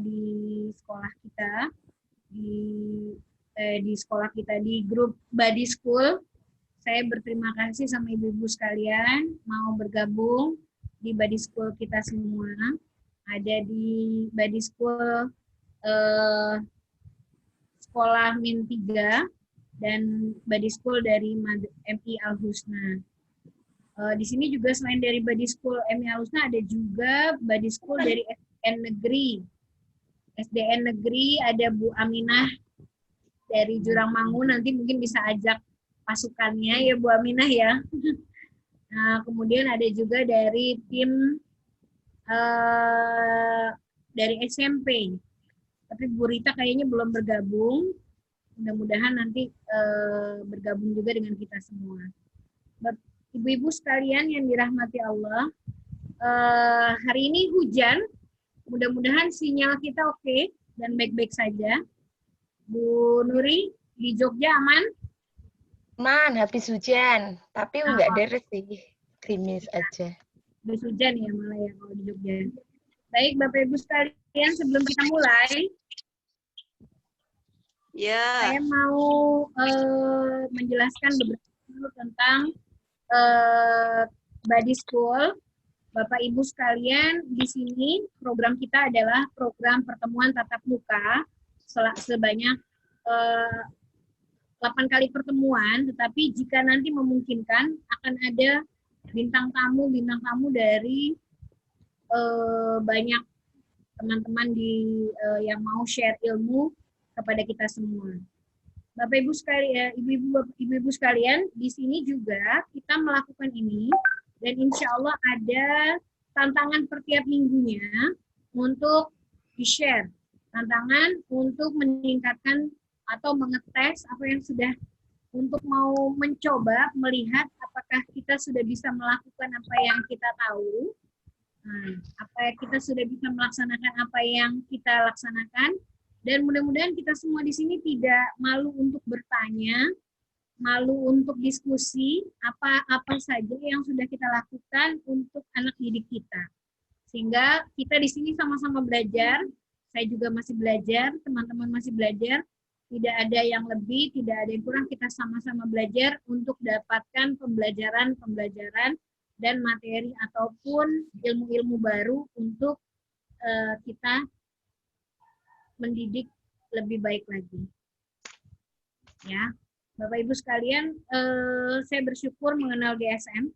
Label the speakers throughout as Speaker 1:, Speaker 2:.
Speaker 1: di sekolah kita, di sekolah kita di grup Body School. Saya berterima kasih sama ibu-ibu sekalian mau bergabung di Body School kita semua. Ada di Body School sekolah Min 3 dan Body School dari MI Al Husna. Di sini juga selain dari Body School MI Al Husna ada juga Body School dari SDN Negeri. SDN Negeri ada Bu Aminah dari Jurangmangu, nanti mungkin bisa ajak pasukannya ya Bu Aminah ya. Nah, kemudian ada juga dari tim dari SMP. Tapi Bu Rita kayaknya belum bergabung. Mudah-mudahan nanti bergabung juga dengan kita semua. Ibu-ibu sekalian yang dirahmati Allah, hari ini hujan. Mudah-mudahan sinyal kita oke dan baik-baik saja. Bu Nuri, di Jogja aman?
Speaker 2: Man, habis hujan. Tapi enggak deres sih. Gerimis aja.
Speaker 1: Habis hujan ya malah ya kalau di Jogja. Baik, Bapak Ibu sekalian, sebelum kita mulai, saya mau menjelaskan beberapa tentang Body School. Bapak Ibu sekalian, di sini program kita adalah program pertemuan tatap muka sebanyak 8 kali pertemuan, tetapi jika nanti memungkinkan akan ada bintang tamu dari banyak teman-teman yang mau share ilmu kepada kita semua. Bapak Ibu sekalian, ibu-ibu sekalian, di sini juga kita melakukan ini dan insya Allah ada tantangan per tiap minggunya untuk di-share. Tantangan untuk meningkatkan atau mengetes apa yang sudah untuk mau mencoba melihat apakah kita sudah bisa melakukan apa yang kita tahu. Kita sudah bisa melaksanakan apa yang kita laksanakan, dan mudah-mudahan kita semua di sini tidak malu untuk bertanya, malu untuk diskusi apa saja yang sudah kita lakukan untuk anak didik kita. Sehingga kita di sini sama-sama belajar, saya juga masih belajar, teman-teman masih belajar, tidak ada yang lebih, tidak ada yang kurang, kita sama-sama belajar untuk dapatkan pembelajaran dan materi ataupun ilmu-ilmu baru untuk kita mendidik lebih baik lagi. Ya, Bapak Ibu sekalian, saya bersyukur mengenal GSM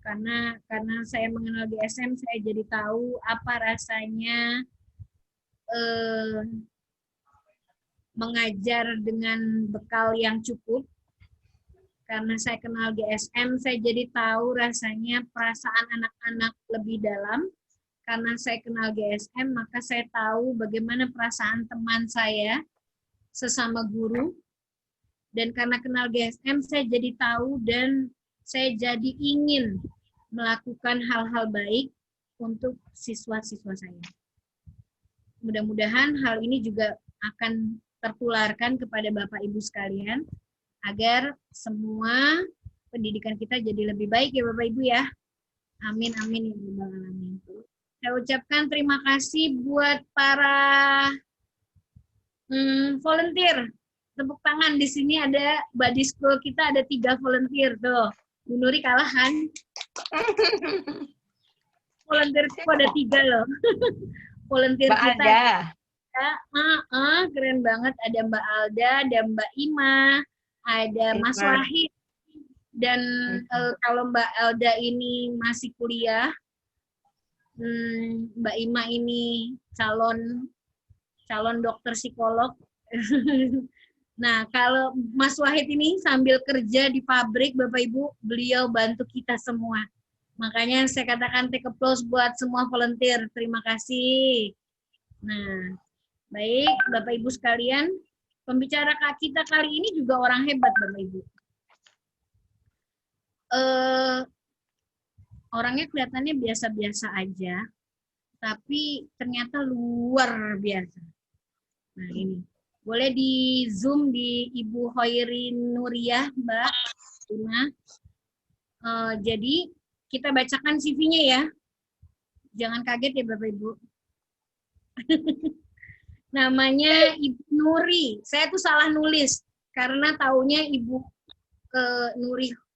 Speaker 1: karena saya mengenal GSM, saya jadi tahu apa rasanya mengajar dengan bekal yang cukup. Karena saya kenal GSM, saya jadi tahu rasanya perasaan anak-anak lebih dalam. Karena saya kenal GSM, maka saya tahu bagaimana perasaan teman saya sesama guru. Dan karena kenal GSM, saya jadi tahu dan saya jadi ingin melakukan hal-hal baik untuk siswa-siswa saya. Mudah-mudahan hal ini juga akan tertularkan kepada Bapak Ibu sekalian, agar semua pendidikan kita jadi lebih baik ya Bapak Ibu ya. Amin, amin ya Rabbal Alamin. Saya ucapkan terima kasih buat para volunteer. Tepuk tangan, di sini ada Body School kita ada 3 volunteer tuh. Bu Nuri kalahan. Volunteer itu ada 3 loh. Volunteer
Speaker 2: Mbak
Speaker 1: kita.
Speaker 2: Alda.
Speaker 1: Keren banget, ada Mbak Alda, ada Mbak Ima, ada Mas Wahid, dan kalau Mbak Alda ini masih kuliah, Mbak Ima ini calon dokter psikolog. Nah, kalau Mas Wahid ini sambil kerja di pabrik, Bapak Ibu, beliau bantu kita semua. Makanya saya katakan take applause buat semua volunteer. Terima kasih. Nah, baik, Bapak Ibu sekalian, pembicara kita kali ini juga orang hebat, Bapak Ibu. Orangnya kelihatannya biasa-biasa aja, tapi ternyata luar biasa. Nah, ini. Boleh di zoom di Ibu Hoiri Nuriyah, Mbak Tuna. Jadi, kita bacakan CV-nya ya. Jangan kaget ya Bapak Ibu. Namanya Ibu Nuri. Saya tuh salah nulis karena taunya Ibu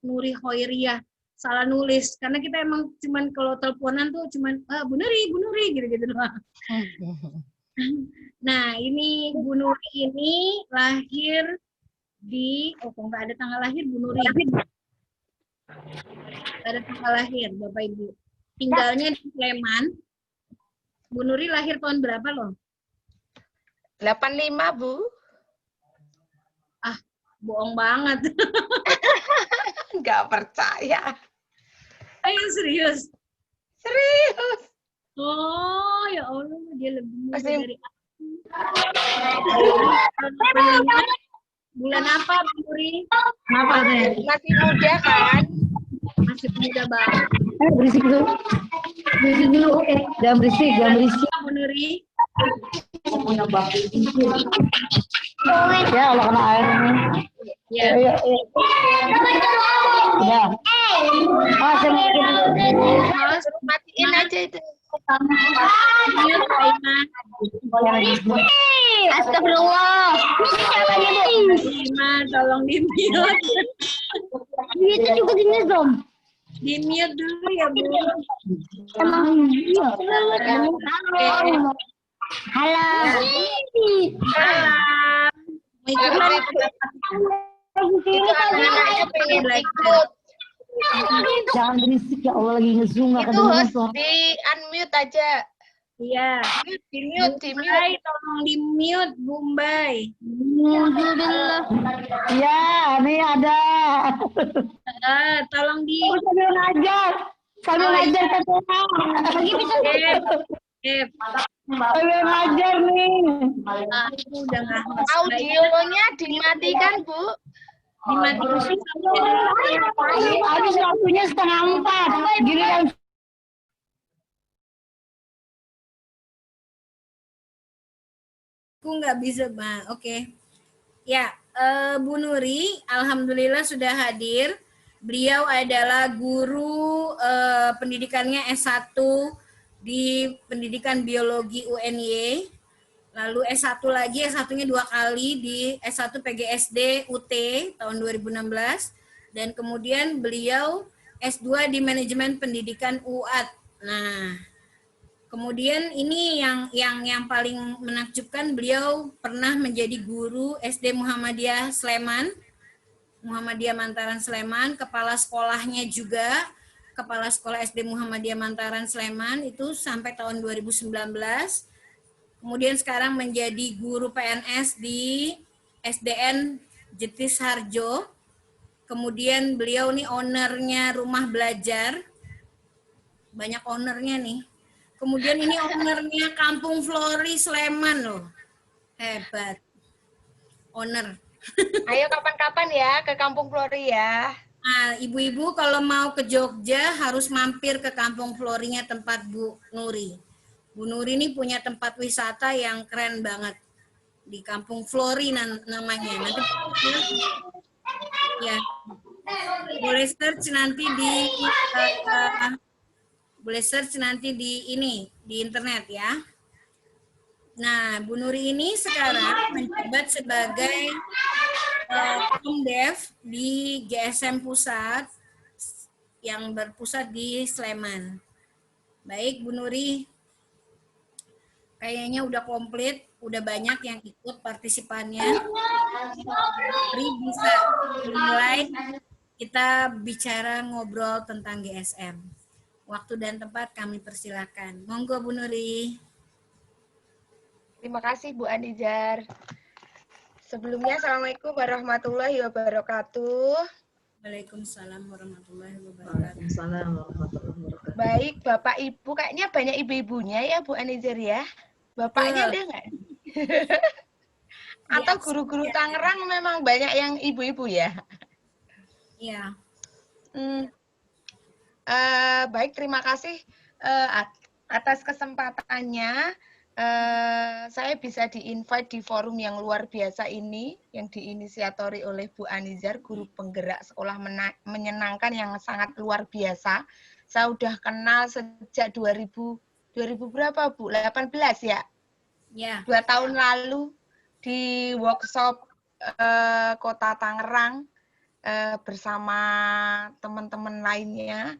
Speaker 1: Nuri Hoiriah. Salah nulis karena kita emang cuman kalau teleponan tuh cuman Bu Nuri gitu-gitu doang. Nah, ini Bu Nuri ini lahir di kok nggak ada tanggal lahir Bu Nuri. Nggak ada tanggal lahir Bapak Ibu. Tinggalnya di Sleman. Bu Nuri lahir tahun berapa loh?
Speaker 2: 85, Bu.
Speaker 1: Ah, bohong banget.
Speaker 2: Nggak percaya.
Speaker 1: Ayo serius.
Speaker 2: Serius.
Speaker 1: Oh, ya Allah, dia lebih muda
Speaker 2: Masih...
Speaker 1: dari aku. Bulan apa, Bu Nuri?
Speaker 2: Apa teh? Masih muda kan?
Speaker 1: Masih muda banget.
Speaker 3: Berisik dulu. Berisik dulu. Jangan berisik, jangan berisik.
Speaker 1: Bu Nuri.
Speaker 3: Ya Allah kena air ini.
Speaker 1: Ya.
Speaker 3: Ya. Saya
Speaker 1: Mas,
Speaker 2: Matiin aja itu.
Speaker 1: mute, Kak Iman.
Speaker 3: Astagfirullah.
Speaker 1: Iman, tolong di-mute.
Speaker 3: Itu juga gini dong.
Speaker 1: Di-mute dulu ya, Bu.
Speaker 3: Emang iya. Halo.
Speaker 1: Salam. Mau ikutan?
Speaker 2: Itu anak-anaknya pengen ikut.
Speaker 3: Jangan berisik ya Allah, lagi ngezoom nggak
Speaker 2: Itu host
Speaker 3: kedengeran.
Speaker 2: di unmute aja.
Speaker 1: Iya.
Speaker 2: Di mute.
Speaker 1: Mbay, tolong di-mute, Bu Mbay.
Speaker 3: Ya, ini ada.
Speaker 1: Tolong di...
Speaker 3: Sambil ngajar. Sambil ngajar katanya. Lagi bisa. Sambil ngajar nih.
Speaker 1: Aku udah nggak host.
Speaker 2: Audionya dimatikan, Bu.
Speaker 1: Dimatikan sih sampai dulu.
Speaker 3: Habis waktunya 3:30. Giliran
Speaker 1: Aku nggak bisa, Mbak. Oke. Ya, Bu Nuri, alhamdulillah sudah hadir. Beliau adalah guru pendidikannya S1 di Pendidikan Biologi UNY. Lalu S1 lagi, S1-nya 2 kali di S1 PGSD UT tahun 2016. Dan kemudian beliau S2 di Manajemen Pendidikan UAT. Nah, kemudian ini yang paling menakjubkan, beliau pernah menjadi guru SD Muhammadiyah Sleman, Muhammadiyah Mantaran Sleman, kepala sekolahnya juga, kepala sekolah SD Muhammadiyah Mantaran Sleman itu sampai tahun 2019. Kemudian sekarang menjadi guru PNS di SDN Jetis Harjo. Kemudian beliau nih ownernya rumah belajar. Banyak ownernya nih. Kemudian ini ownernya Kampung Flori Sleman loh. Hebat. Owner.
Speaker 2: Ayo kapan-kapan ya ke Kampung Flori ya.
Speaker 1: Nah, ibu-ibu kalau mau ke Jogja harus mampir ke Kampung Florinya tempat Bu Nuri. Bu Nuri ini punya tempat wisata yang keren banget. Di Kampung Flori namanya. Nanti ya. Boleh search nanti di ini, di internet ya. Nah, Bu Nuri ini sekarang menjabat sebagai Komdev di GSM Pusat yang berpusat di Sleman. Baik, Bu Nuri. Kayaknya udah komplit, udah banyak yang ikut partisipannya. Mari bisa mulai kita bicara ngobrol tentang GSM. Waktu dan tempat kami persilakan. Monggo Bu Nuri.
Speaker 2: Terima kasih Bu Anijar. Sebelumnya Assalamualaikum warahmatullahi wabarakatuh.
Speaker 1: Waalaikumsalam warahmatullahi wabarakatuh.
Speaker 2: Baik, Bapak Ibu, kayaknya banyak ibu-ibunya ya Bu Anijar ya. Bapaknya ada nggak? Atau guru-guru Tangerang memang banyak yang ibu-ibu ya?
Speaker 1: Iya.
Speaker 2: Baik, terima kasih atas kesempatannya. Saya bisa di-invite di forum yang luar biasa ini, yang diinisiatori oleh Bu Anijar, guru penggerak sekolah menyenangkan yang sangat luar biasa. Saya udah kenal sejak 2000 berapa Bu? 18 ya?
Speaker 1: Ya.
Speaker 2: 2 tahun lalu di workshop Kota Tangerang bersama teman-teman lainnya.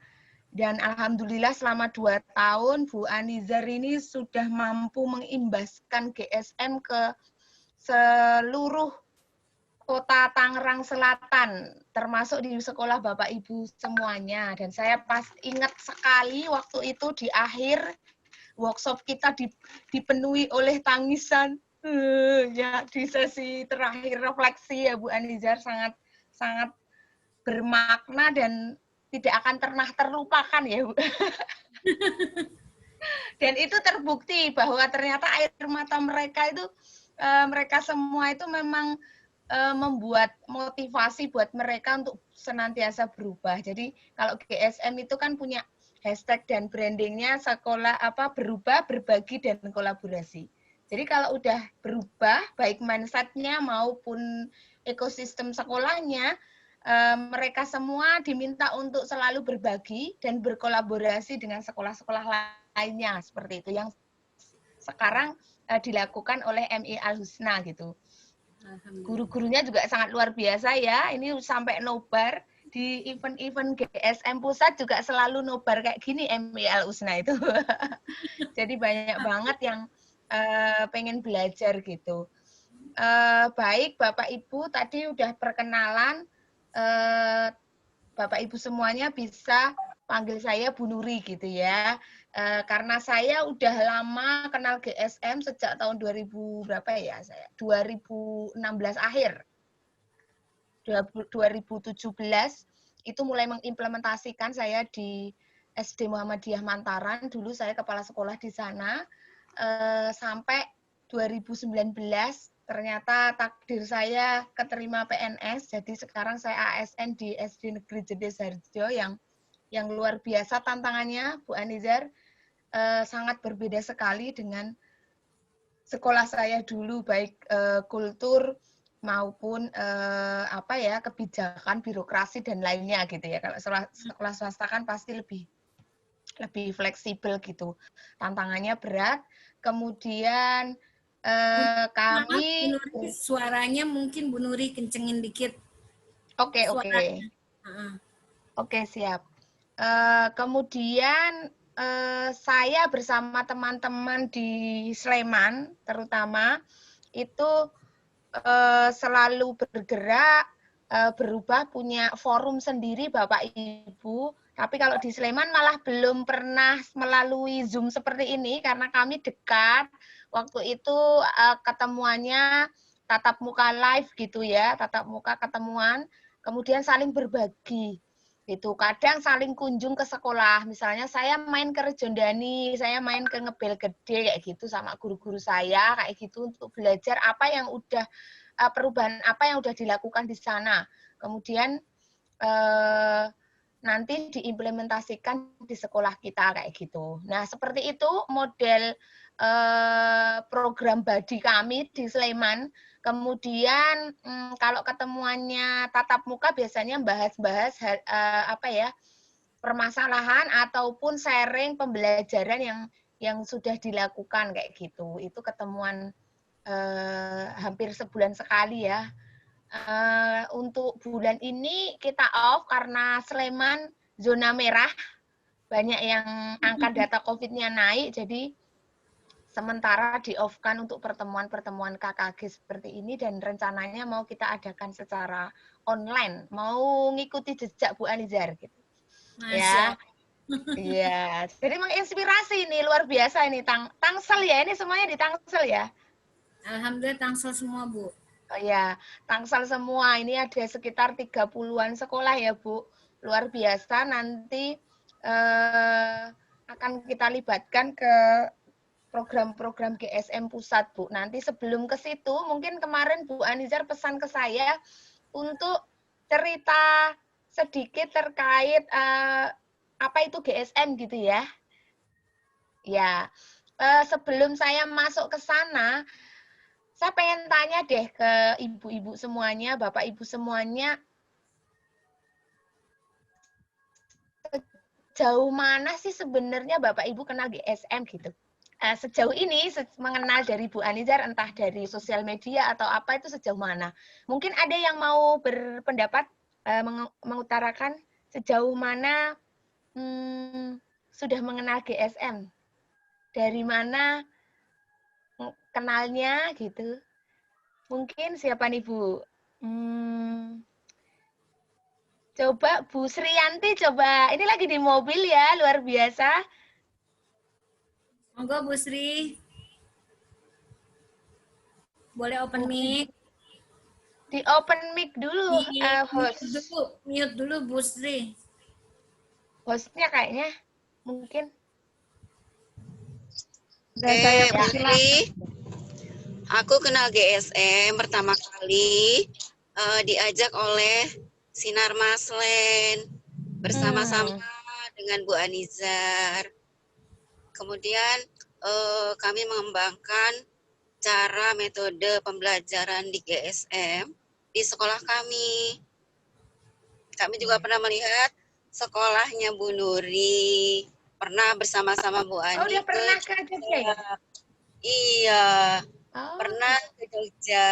Speaker 2: Dan alhamdulillah selama 2 tahun Bu Anizar ini sudah mampu mengimbaskan GSM ke seluruh Kota Tangerang Selatan, termasuk di sekolah Bapak Ibu semuanya. Dan saya pas ingat sekali waktu itu di akhir workshop kita dipenuhi oleh tangisan. Ya, di sesi terakhir refleksi ya Bu Anizar sangat bermakna dan tidak akan pernah terlupakan ya Bu. Dan itu terbukti bahwa ternyata air mata mereka itu mereka semua itu memang membuat motivasi buat mereka untuk senantiasa berubah. Jadi kalau GSM itu kan punya hashtag dan brandingnya sekolah berubah, berbagi dan kolaborasi. Jadi kalau udah berubah baik mindset-nya maupun ekosistem sekolahnya, mereka semua diminta untuk selalu berbagi dan berkolaborasi dengan sekolah-sekolah lainnya seperti itu yang sekarang dilakukan oleh MI Al Husna gitu. Guru-gurunya juga sangat luar biasa ya. Ini sampai nobar di event-event GSM pusat juga selalu nobar kayak gini MI Al Husna itu. Jadi banyak banget yang pengen belajar gitu. Baik Bapak Ibu tadi udah perkenalan. Bapak Ibu semuanya bisa panggil saya Bu Nuri gitu ya. Karena saya udah lama kenal GSM sejak tahun 2000 berapa ya saya? 2016 akhir. 2017 itu mulai mengimplementasikan saya di SD Muhammadiyah Mantaran. Dulu saya kepala sekolah di sana. Sampai 2019 ternyata takdir saya keterima PNS, jadi sekarang saya ASN di SD Negeri Jede Sarjo yang luar biasa tantangannya, Bu Anizar, sangat berbeda sekali dengan sekolah saya dulu, baik kultur maupun kebijakan, birokrasi dan lainnya gitu ya. Kalau sekolah swasta kan pasti lebih fleksibel gitu. Tantangannya berat. Kemudian kami
Speaker 1: Bu Nuri, suaranya mungkin Bu Nuri kencengin dikit.
Speaker 2: Oke. Oke, siap. Kemudian saya bersama teman-teman di Sleman terutama itu selalu bergerak, berubah, punya forum sendiri Bapak Ibu. Tapi kalau di Sleman malah belum pernah melalui Zoom seperti ini karena kami dekat. Waktu itu ketemuannya tatap muka live gitu ya, tatap muka ketemuan, kemudian saling berbagi. Itu kadang saling kunjung ke sekolah. Misalnya saya main ke Rejondani, saya main ke Ngebel Gede kayak gitu sama guru-guru saya kayak gitu untuk belajar apa yang udah perubahan apa yang udah dilakukan di sana. Kemudian nanti diimplementasikan di sekolah kita kayak gitu. Nah, seperti itu model program badi kami di Sleman. Kemudian kalau ketemuannya tatap muka biasanya bahas-bahas permasalahan ataupun sharing pembelajaran yang sudah dilakukan kayak gitu. Itu ketemuan hampir sebulan sekali ya. Untuk bulan ini kita off karena Sleman zona merah, banyak yang angka data COVID-nya naik, jadi sementara di-off-kan untuk pertemuan-pertemuan KKG seperti ini dan rencananya mau kita adakan secara online, mau ngikuti jejak Bu Anizar gitu. Ya. Iya, jadi menginspirasi ini luar biasa ini Tangsel ya, ini semuanya di Tangsel ya.
Speaker 1: Alhamdulillah Tangsel semua, Bu.
Speaker 2: Oh ya, Tangsel semua. Ini ada sekitar 30-an sekolah ya, Bu. Luar biasa, nanti akan kita libatkan ke program-program GSM pusat, Bu. Nanti sebelum ke situ, mungkin kemarin Bu Anizar pesan ke saya untuk cerita sedikit terkait apa itu GSM gitu ya. Ya, sebelum saya masuk ke sana, saya pengen tanya deh ke ibu-ibu semuanya, bapak-ibu semuanya, jauh mana sih sebenarnya Bapak Ibu kenal GSM gitu? sejauh ini mengenal dari Bu Anizar, entah dari sosial media atau apa, itu sejauh mana? Mungkin ada yang mau berpendapat, mengutarakan sejauh mana sudah mengenal GSM, dari mana kenalnya gitu. Mungkin siapa nih Bu? Coba Bu Sriyanti, coba. Ini lagi di mobil ya, luar biasa.
Speaker 1: Monggo Bu Sri. Boleh open mic.
Speaker 2: Di open mic dulu, host.
Speaker 1: Mute dulu Bu Sri.
Speaker 2: Hostnya kayaknya, mungkin.
Speaker 4: Saya Putri. Aku kenal GSM pertama kali diajak oleh Sinar Maslen bersama-sama dengan Bu Anizar. Kemudian kami mengembangkan cara metode pembelajaran di GSM di sekolah kami. Kami juga pernah melihat sekolahnya Bu Nuri, pernah bersama-sama Bu Ani.
Speaker 2: Oh, udah pernah ke Jogja ya?
Speaker 4: Iya, pernah ke Jogja.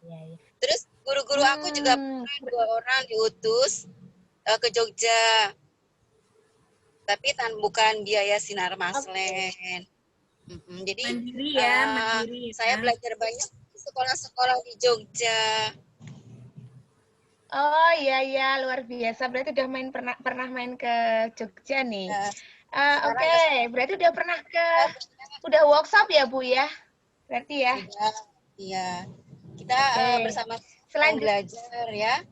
Speaker 2: Iya.
Speaker 4: Terus guru-guru aku juga pernah 2 orang diutus ke Jogja. Tapi bukan biaya Sinar Maslen. Jadi
Speaker 1: mandiri ya, mandiri.
Speaker 4: Saya belajar banyak di sekolah-sekolah di Jogja.
Speaker 2: Oh iya, luar biasa. Berarti udah pernah main ke Jogja nih. Oke, berarti udah pernah udah workshop ya Bu ya? Berarti ya?
Speaker 4: Iya. Kita bersama belajar ya.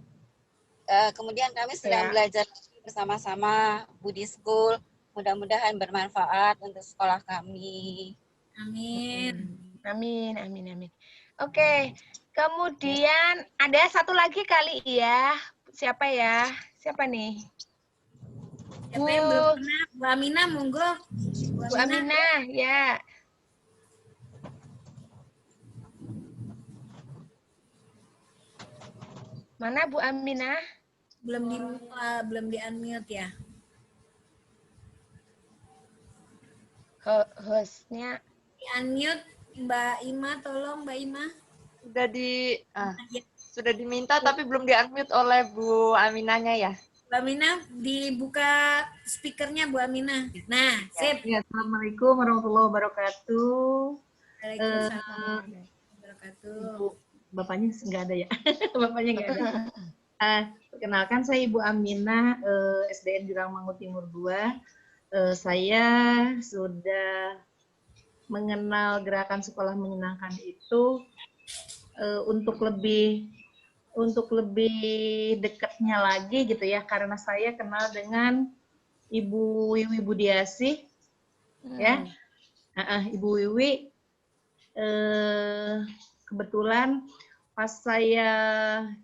Speaker 4: Kemudian kami sedang belajar bersama-sama Budi School. Mudah-mudahan bermanfaat untuk sekolah kami.
Speaker 2: Amin. Oke, kemudian ada satu lagi kali ya. Siapa ya? Siapa nih?
Speaker 1: Siapa yang belum pernah? Bu Aminah, monggo.
Speaker 2: Bu Aminah, ya. Mana Bu Aminah?
Speaker 1: Belum di unmute ya.
Speaker 2: Hostnya
Speaker 1: di unmute Mbak Ima, tolong Mbak Ima.
Speaker 5: Sudah diminta tapi belum di unmute oleh Bu Aminahnya ya.
Speaker 1: Bu Aminah, dibuka speakernya Bu Aminah. Nah, sip.
Speaker 3: Ya, Assalamualaikum warahmatullahi wabarakatuh.
Speaker 1: Waalaikumsalam warahmatullahi wabarakatuh.
Speaker 3: Ibu, bapaknya nggak ada ya? Bapaknya nggak ada. Perkenalkan, saya Ibu Aminah, SDN Jurang Mangu Timur 2. Saya sudah mengenal gerakan sekolah menyenangkan itu untuk lebih dekatnya lagi gitu ya, karena saya kenal dengan Ibu Wiwi Budiasih, ya. Ibu Wiwi kebetulan pas saya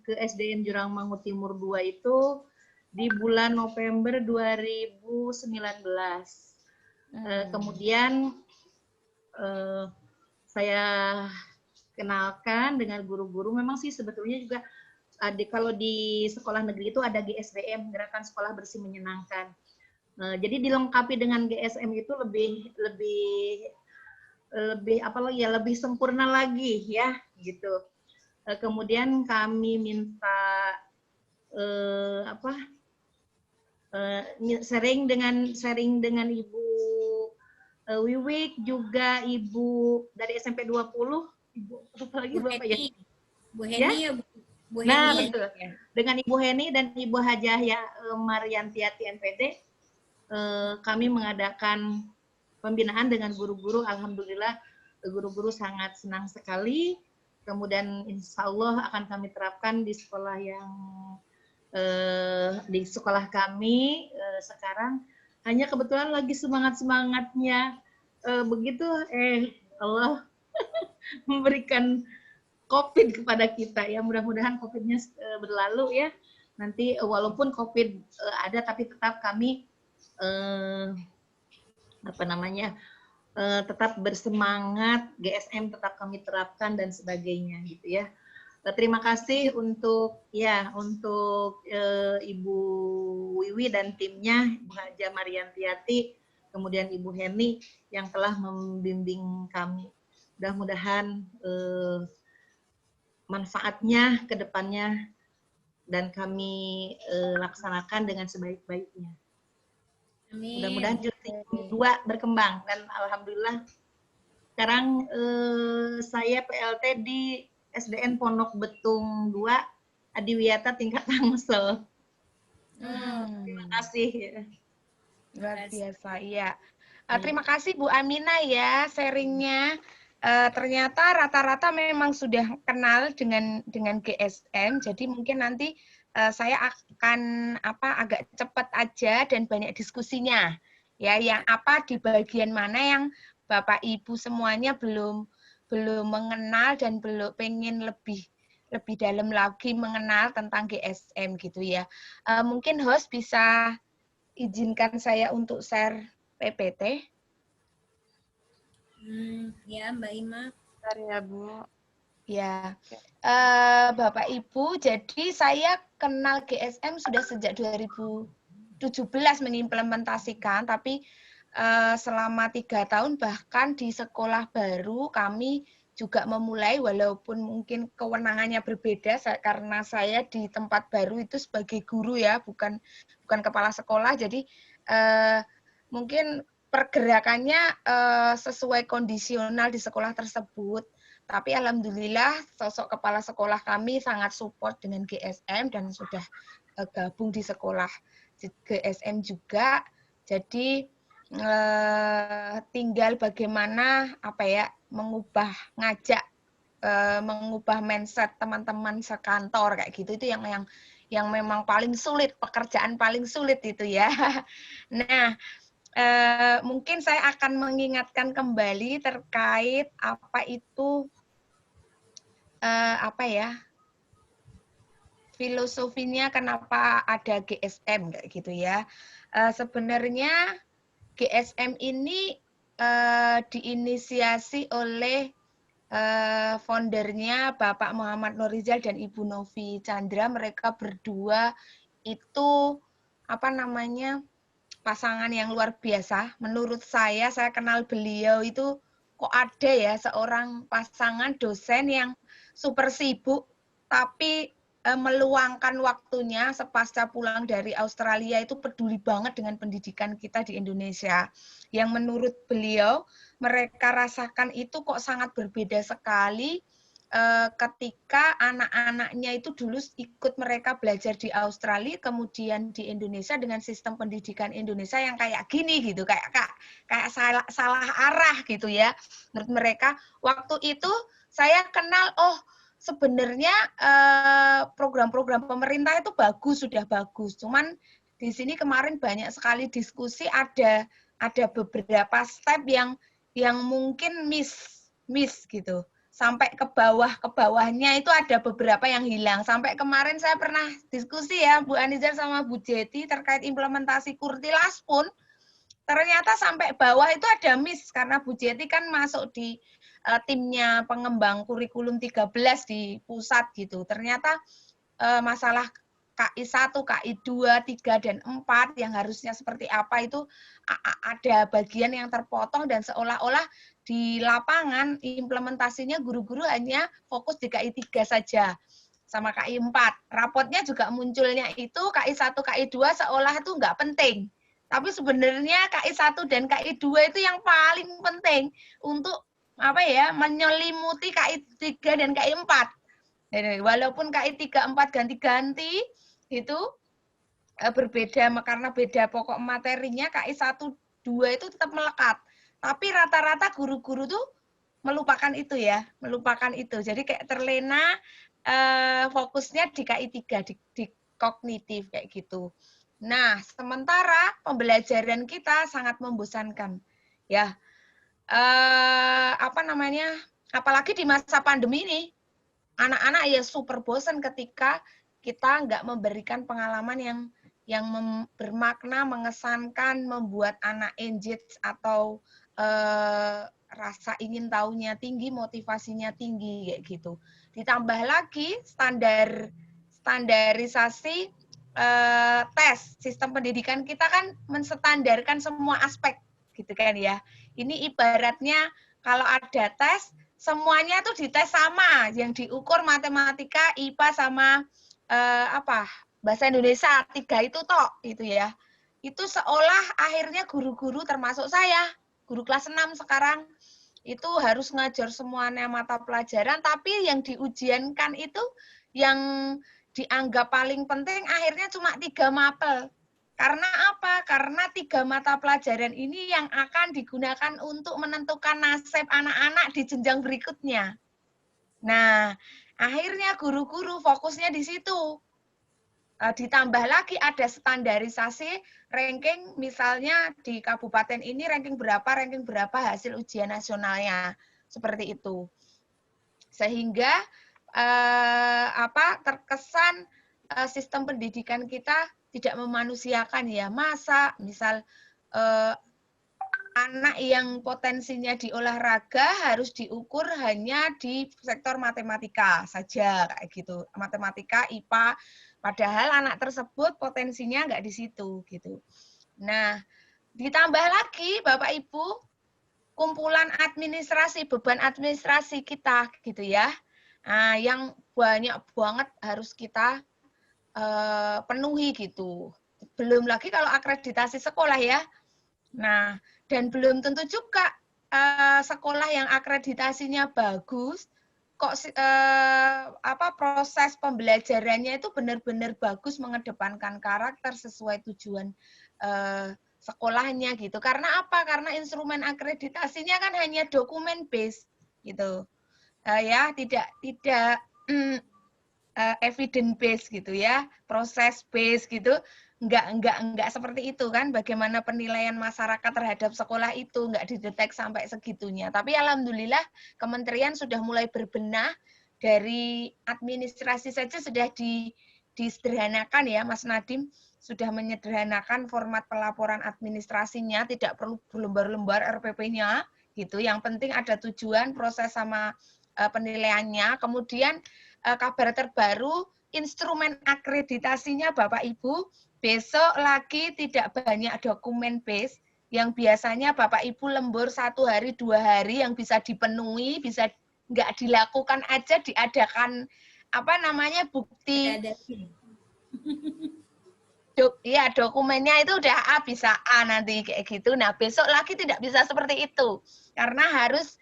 Speaker 3: ke SDN Jurang Mangu Timur 2 itu di bulan November 2019. Kemudian saya kenalkan dengan guru-guru. Memang sih sebetulnya juga kalau di sekolah negeri itu ada GSBM, Gerakan Sekolah Bersih Menyenangkan. Jadi dilengkapi dengan GSM itu lebih sempurna lagi ya gitu. Kemudian kami minta sharing dengan Ibu Wiwik, juga Ibu dari SMP 20, Ibu apa lagi Bapak ya?
Speaker 1: Bu Heni ya? Bu Heni.
Speaker 3: Nah, betul. Dengan Ibu Heni dan Ibu Hajah ya Mariantiati NPD, kami mengadakan pembinaan dengan guru-guru. Alhamdulillah guru-guru sangat senang sekali. Kemudian insya Allah akan kami terapkan di sekolah di sekolah kami sekarang. Hanya kebetulan lagi semangatnya begitu Allah memberikan COVID kepada kita ya. Mudah-mudahan COVID-nya berlalu ya. Nanti walaupun COVID ada, tapi tetap kami tetap bersemangat, GSM tetap kami terapkan dan sebagainya gitu ya. Terima kasih untuk Ibu Wiwi dan timnya, Bu Haja Mariantiati, kemudian Ibu Heni yang telah membimbing kami. Mudah-mudahan manfaatnya ke depannya dan kami laksanakan dengan sebaik-baiknya. Mudah-mudahan Jurti 2 berkembang dan alhamdulillah sekarang saya PLT di SDN Pondok Betung 2 Adiwiyata tingkat Tangsel. Terima kasih.
Speaker 2: Luar biasa, iya. Terima kasih Bu Aminah ya sharingnya. Ternyata rata-rata memang sudah kenal dengan GSM, jadi mungkin nanti saya akan agak cepat aja dan banyak diskusinya. Ya, yang di bagian mana yang Bapak Ibu semuanya belum mengenal dan belum pengen lebih dalam lagi mengenal tentang GSM gitu ya. Mungkin host bisa izinkan saya untuk share PPT.
Speaker 1: Ya, Mbak Ima.
Speaker 5: Bentar ya, Bu.
Speaker 2: Ya, Bapak Ibu, jadi saya kenal GSM sudah sejak 2017 mengimplementasikan, tapi selama 3 tahun bahkan di sekolah baru kami juga memulai, walaupun mungkin kewenangannya berbeda karena saya di tempat baru itu sebagai guru ya, bukan kepala sekolah, jadi mungkin pergerakannya sesuai kondisional di sekolah tersebut. Tapi alhamdulillah sosok kepala sekolah kami sangat support dengan GSM dan sudah gabung di sekolah GSM juga. Jadi tinggal bagaimana mengubah mindset teman-teman sekantor kayak gitu, itu yang memang paling sulit, pekerjaan paling sulit itu ya. Nah, mungkin saya akan mengingatkan kembali terkait apa itu filosofinya kenapa ada GSM kayak gitu ya. Sebenarnya GSM ini diinisiasi oleh foundernya Bapak Muhammad Nurizal dan Ibu Novi Chandra. Mereka berdua itu pasangan yang luar biasa. Menurut saya kenal beliau itu kok ada ya seorang pasangan dosen yang super sibuk tapi meluangkan waktunya sepasca pulang dari Australia itu peduli banget dengan pendidikan kita di Indonesia. Yang menurut beliau mereka rasakan itu kok sangat berbeda sekali ketika anak-anaknya itu dulu ikut mereka belajar di Australia, kemudian di Indonesia dengan sistem pendidikan Indonesia yang kayak gini gitu, kayak salah arah gitu ya. Menurut mereka waktu itu saya kenal, sebenarnya program-program pemerintah itu sudah bagus. Cuman di sini kemarin banyak sekali diskusi, ada beberapa step yang mungkin miss gitu. Sampai ke bawahnya itu ada beberapa yang hilang. Sampai kemarin saya pernah diskusi ya Bu Anizar sama Bu Jeti terkait implementasi Kurtilas pun ternyata sampai bawah itu ada miss karena Bu Jeti kan masuk di timnya pengembang kurikulum 13 di pusat gitu. Ternyata masalah KI 1, KI 2, 3, dan 4 yang harusnya seperti apa itu ada bagian yang terpotong dan seolah-olah di lapangan implementasinya guru-guru hanya fokus di KI 3 saja sama KI 4. Rapotnya juga munculnya itu KI 1, KI 2 seolah itu nggak penting. Tapi sebenarnya KI 1 dan KI 2 itu yang paling penting untuk menyelimuti KI 3 dan KI 4. Walaupun KI 3, 4 ganti-ganti itu berbeda karena beda pokok materinya, KI 1, 2 itu tetap melekat. Tapi rata-rata guru-guru tuh melupakan itu ya, melupakan itu. Jadi kayak terlena fokusnya di KI 3, di kognitif kayak gitu. Nah, sementara pembelajaran kita sangat membosankan. Ya. Apalagi di masa pandemi ini, anak-anak ya super bosan ketika kita nggak memberikan pengalaman yang bermakna, mengesankan, membuat anak engage atau rasa ingin tahunya tinggi, motivasinya tinggi kayak gitu. Ditambah lagi standarisasi tes. Sistem pendidikan kita kan menstandarkan semua aspek gitu kan ya. Ini ibaratnya kalau ada tes, semuanya tuh dites sama, yang diukur matematika, IPA sama bahasa Indonesia, 3 itu tok gitu ya. Itu seolah akhirnya guru-guru termasuk saya, guru kelas 6 sekarang, itu harus ngajar semuanya mata pelajaran, tapi yang diujiankan itu yang dianggap paling penting akhirnya cuma 3 mapel. Karena apa? Karena 3 mata pelajaran ini yang akan digunakan untuk menentukan nasib anak-anak di jenjang berikutnya. Nah, akhirnya guru-guru fokusnya di situ. Ditambah lagi ada standarisasi ranking, misalnya di kabupaten ini ranking berapa hasil ujian nasionalnya, seperti itu. Sehingga terkesan sistem pendidikan kita tidak memanusiakan ya. Masa misal anak yang potensinya di olahraga harus diukur hanya di sektor matematika saja kayak gitu. Matematika, IPA, padahal anak tersebut potensinya nggak di situ gitu. Nah, ditambah lagi Bapak Ibu, kumpulan administrasi, beban administrasi kita gitu ya. Nah, yang banyak banget harus kita penuhi gitu. Belum lagi kalau akreditasi sekolah ya. Nah, dan belum tentu juga sekolah yang akreditasinya bagus, kok proses pembelajarannya itu benar-benar bagus, mengedepankan karakter sesuai tujuan sekolahnya gitu. Karena apa? Karena instrumen akreditasinya kan hanya dokumen base gitu. Tidak evidence base gitu ya, proses base gitu. Enggak seperti itu kan, bagaimana penilaian masyarakat terhadap sekolah itu enggak didetek sampai segitunya. Tapi alhamdulillah kementerian sudah mulai berbenah, dari administrasi saja sudah disederhanakan ya Mas Nadiem, sudah menyederhanakan format pelaporan administrasinya, tidak perlu berlembar-lembar RPP-nya gitu. Yang penting ada tujuan, proses sama penilaiannya. Kemudian kabar terbaru, instrumen akreditasinya Bapak Ibu, besok lagi tidak banyak dokumen base, yang biasanya Bapak Ibu lembur 1 hari, 2 hari, yang bisa dipenuhi, bisa nggak dilakukan aja, diadakan bukti. Dokumennya itu udah A bisa A nanti kayak gitu. Nah, besok lagi tidak bisa seperti itu. Karena harus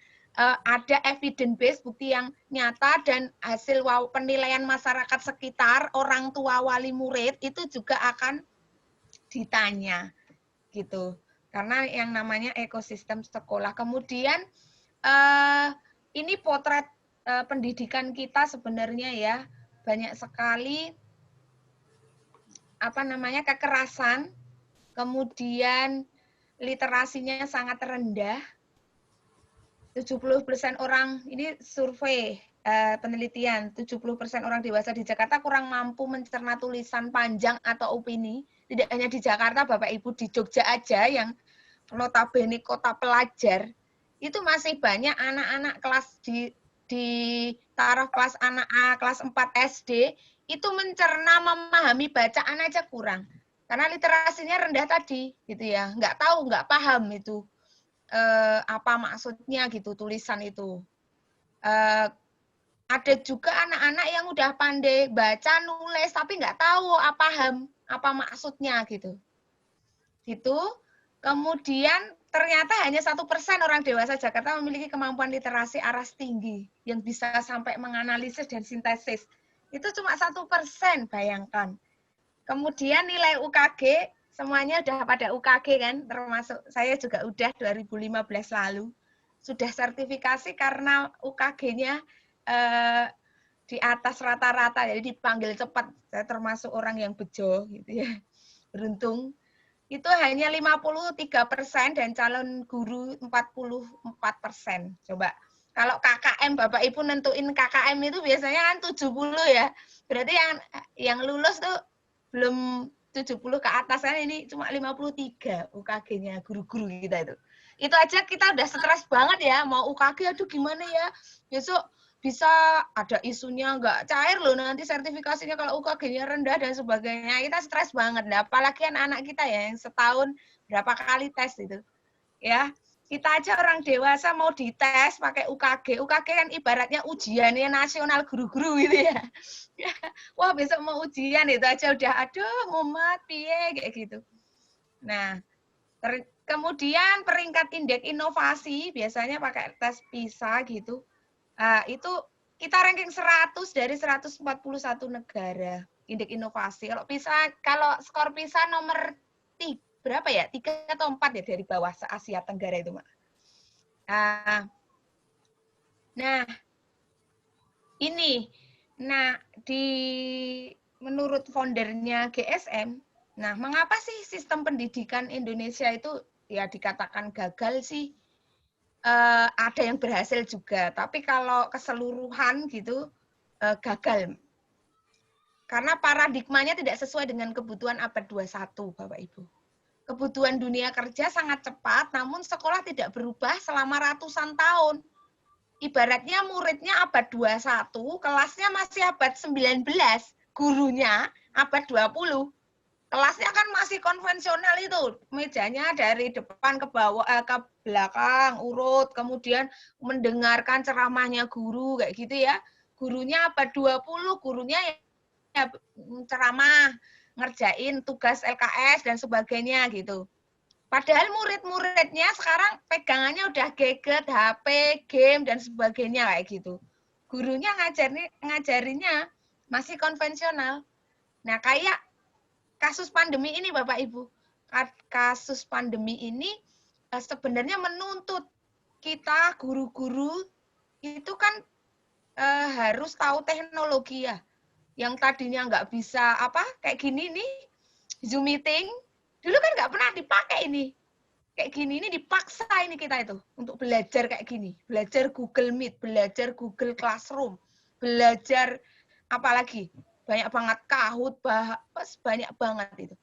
Speaker 2: ada evidence base, bukti yang nyata, dan hasil penilaian masyarakat sekitar, orang tua, wali murid itu juga akan ditanya gitu. Karena yang namanya ekosistem sekolah. Kemudian ini potret pendidikan kita sebenarnya ya, banyak sekali kekerasan, kemudian literasinya sangat rendah. 70% orang, ini survei penelitian, 70% orang dewasa di Jakarta kurang mampu mencerna tulisan panjang atau opini. Tidak hanya di Jakarta, Bapak Ibu, di Jogja aja yang notabene kota pelajar, itu masih banyak anak-anak kelas di taraf kelas anak A, kelas 4 SD, itu mencerna, memahami bacaan aja kurang. Karena literasinya rendah tadi, gitu ya. Nggak tahu, nggak paham itu. Apa maksudnya gitu tulisan itu. Ada juga anak-anak yang udah pandai baca nulis tapi nggak tahu paham apa maksudnya gitu. Gitu. Kemudian ternyata hanya 1% orang dewasa Jakarta memiliki kemampuan literasi aras tinggi yang bisa sampai menganalisis dan sintesis. Itu cuma 1%, bayangkan. Kemudian nilai UKG, semuanya udah pada UKG kan, termasuk saya juga udah 2015 lalu. Sudah sertifikasi karena UKG-nya di atas rata-rata, jadi dipanggil cepat. Saya termasuk orang yang bejo, gitu ya, beruntung. Itu hanya 53% dan calon guru 44%. Coba, kalau KKM, Bapak Ibu nentuin KKM itu biasanya kan 70 ya. Berarti yang lulus tuh belum 70 ke atas, kan ini cuma 53 UKG-nya guru-guru kita itu. Itu aja kita udah stres banget ya, mau UKG aduh gimana ya, besok bisa ada isunya nggak cair loh nanti sertifikasinya kalau UKG-nya rendah dan sebagainya. Kita stres banget. Nah, apalagi anak-anak kita ya yang setahun berapa kali tes itu. ya. Kita aja orang dewasa mau dites pakai UKG. UKG kan ibaratnya ujiannya nasional guru-guru gitu ya. Wah, besok mau ujian itu aja udah aduh mumet piye kayak gitu. Nah, kemudian peringkat indeks inovasi biasanya pakai tes PISA gitu. Itu kita ranking 100 dari 141 negara indeks inovasi. Kalau PISA, kalau skor PISA nomor 3, berapa ya? 3 atau 4 ya dari bawah se-Asia Tenggara itu, Mak. Nah, ini. Nah, menurut foundernya GSM, nah, mengapa sih sistem pendidikan Indonesia itu ya dikatakan gagal sih? Ada yang berhasil juga, tapi kalau keseluruhan gitu gagal. Karena paradigmanya tidak sesuai dengan kebutuhan abad 21, Bapak Ibu. Kebutuhan dunia kerja sangat cepat, namun sekolah tidak berubah selama ratusan tahun. Ibaratnya muridnya abad 21, kelasnya masih abad 19, gurunya abad 20. Kelasnya kan masih konvensional itu, mejanya dari depan ke bawah ke belakang urut, kemudian mendengarkan ceramahnya guru kayak gitu ya. Gurunya abad 20, gurunya ya ceramah, ngerjain tugas LKS dan sebagainya gitu. Padahal murid-muridnya sekarang pegangannya udah gadget, HP, game dan sebagainya kayak gitu. Gurunya ngajarinya masih konvensional. Nah, kayak kasus pandemi ini Bapak Ibu. Kasus pandemi ini sebenarnya menuntut kita guru-guru itu kan harus tahu teknologi ya. Yang tadinya nggak bisa kayak gini nih, Zoom meeting, dulu kan nggak pernah dipakai ini. Kayak gini, ini dipaksa ini kita itu untuk belajar kayak gini. Belajar Google Meet, belajar Google Classroom, belajar apalagi banyak banget Kahoot, banyak banget itu.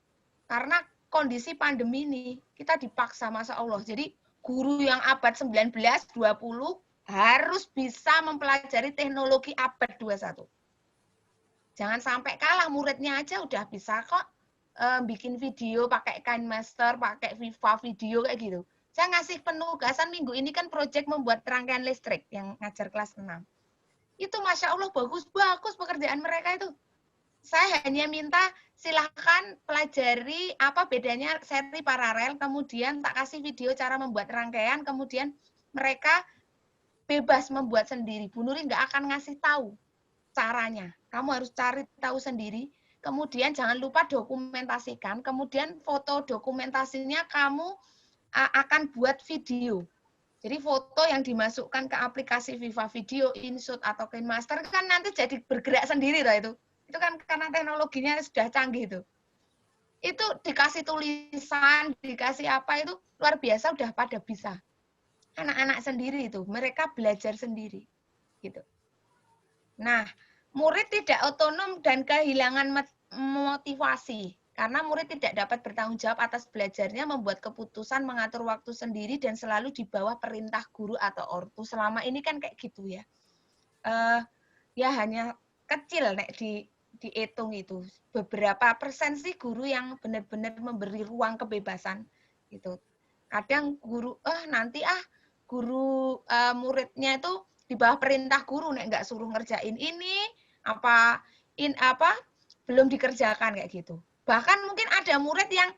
Speaker 2: Karena kondisi pandemi ini, kita dipaksa, Masya Allah. Jadi guru yang abad 19, 20 harus bisa mempelajari teknologi abad 21. Jangan sampai kalah, muridnya aja udah bisa kok bikin video pakai KineMaster, pakai Viva video kayak gitu. Saya ngasih penugasan minggu ini kan proyek membuat rangkaian listrik yang ngajar kelas 6. Itu Masya Allah bagus-bagus pekerjaan mereka itu. Saya hanya minta silahkan pelajari apa bedanya seri paralel, kemudian tak kasih video cara membuat rangkaian, kemudian mereka bebas membuat sendiri. Bu Nuri nggak akan ngasih tahu caranya. Kamu harus cari tahu sendiri. Kemudian jangan lupa dokumentasikan. Kemudian foto dokumentasinya kamu akan buat video. Jadi foto yang dimasukkan ke aplikasi Viva Video, InShoot atau KineMaster kan nanti jadi bergerak sendiri lah itu. Itu kan karena teknologinya sudah canggih itu. Itu dikasih tulisan, dikasih apa itu luar biasa udah pada bisa. Anak-anak sendiri itu, mereka belajar sendiri. Gitu. Nah, murid tidak otonom dan kehilangan motivasi karena murid tidak dapat bertanggung jawab atas belajarnya, membuat keputusan, mengatur waktu sendiri dan selalu di bawah perintah guru atau ortu. Selama ini kan kayak gitu ya. Ya hanya kecil nek dihitung itu. Beberapa persen sih guru yang benar-benar memberi ruang kebebasan gitu. Kadang guru guru muridnya itu di bawah perintah guru nek nggak suruh ngerjain ini belum dikerjakan kayak gitu. Bahkan mungkin ada murid yang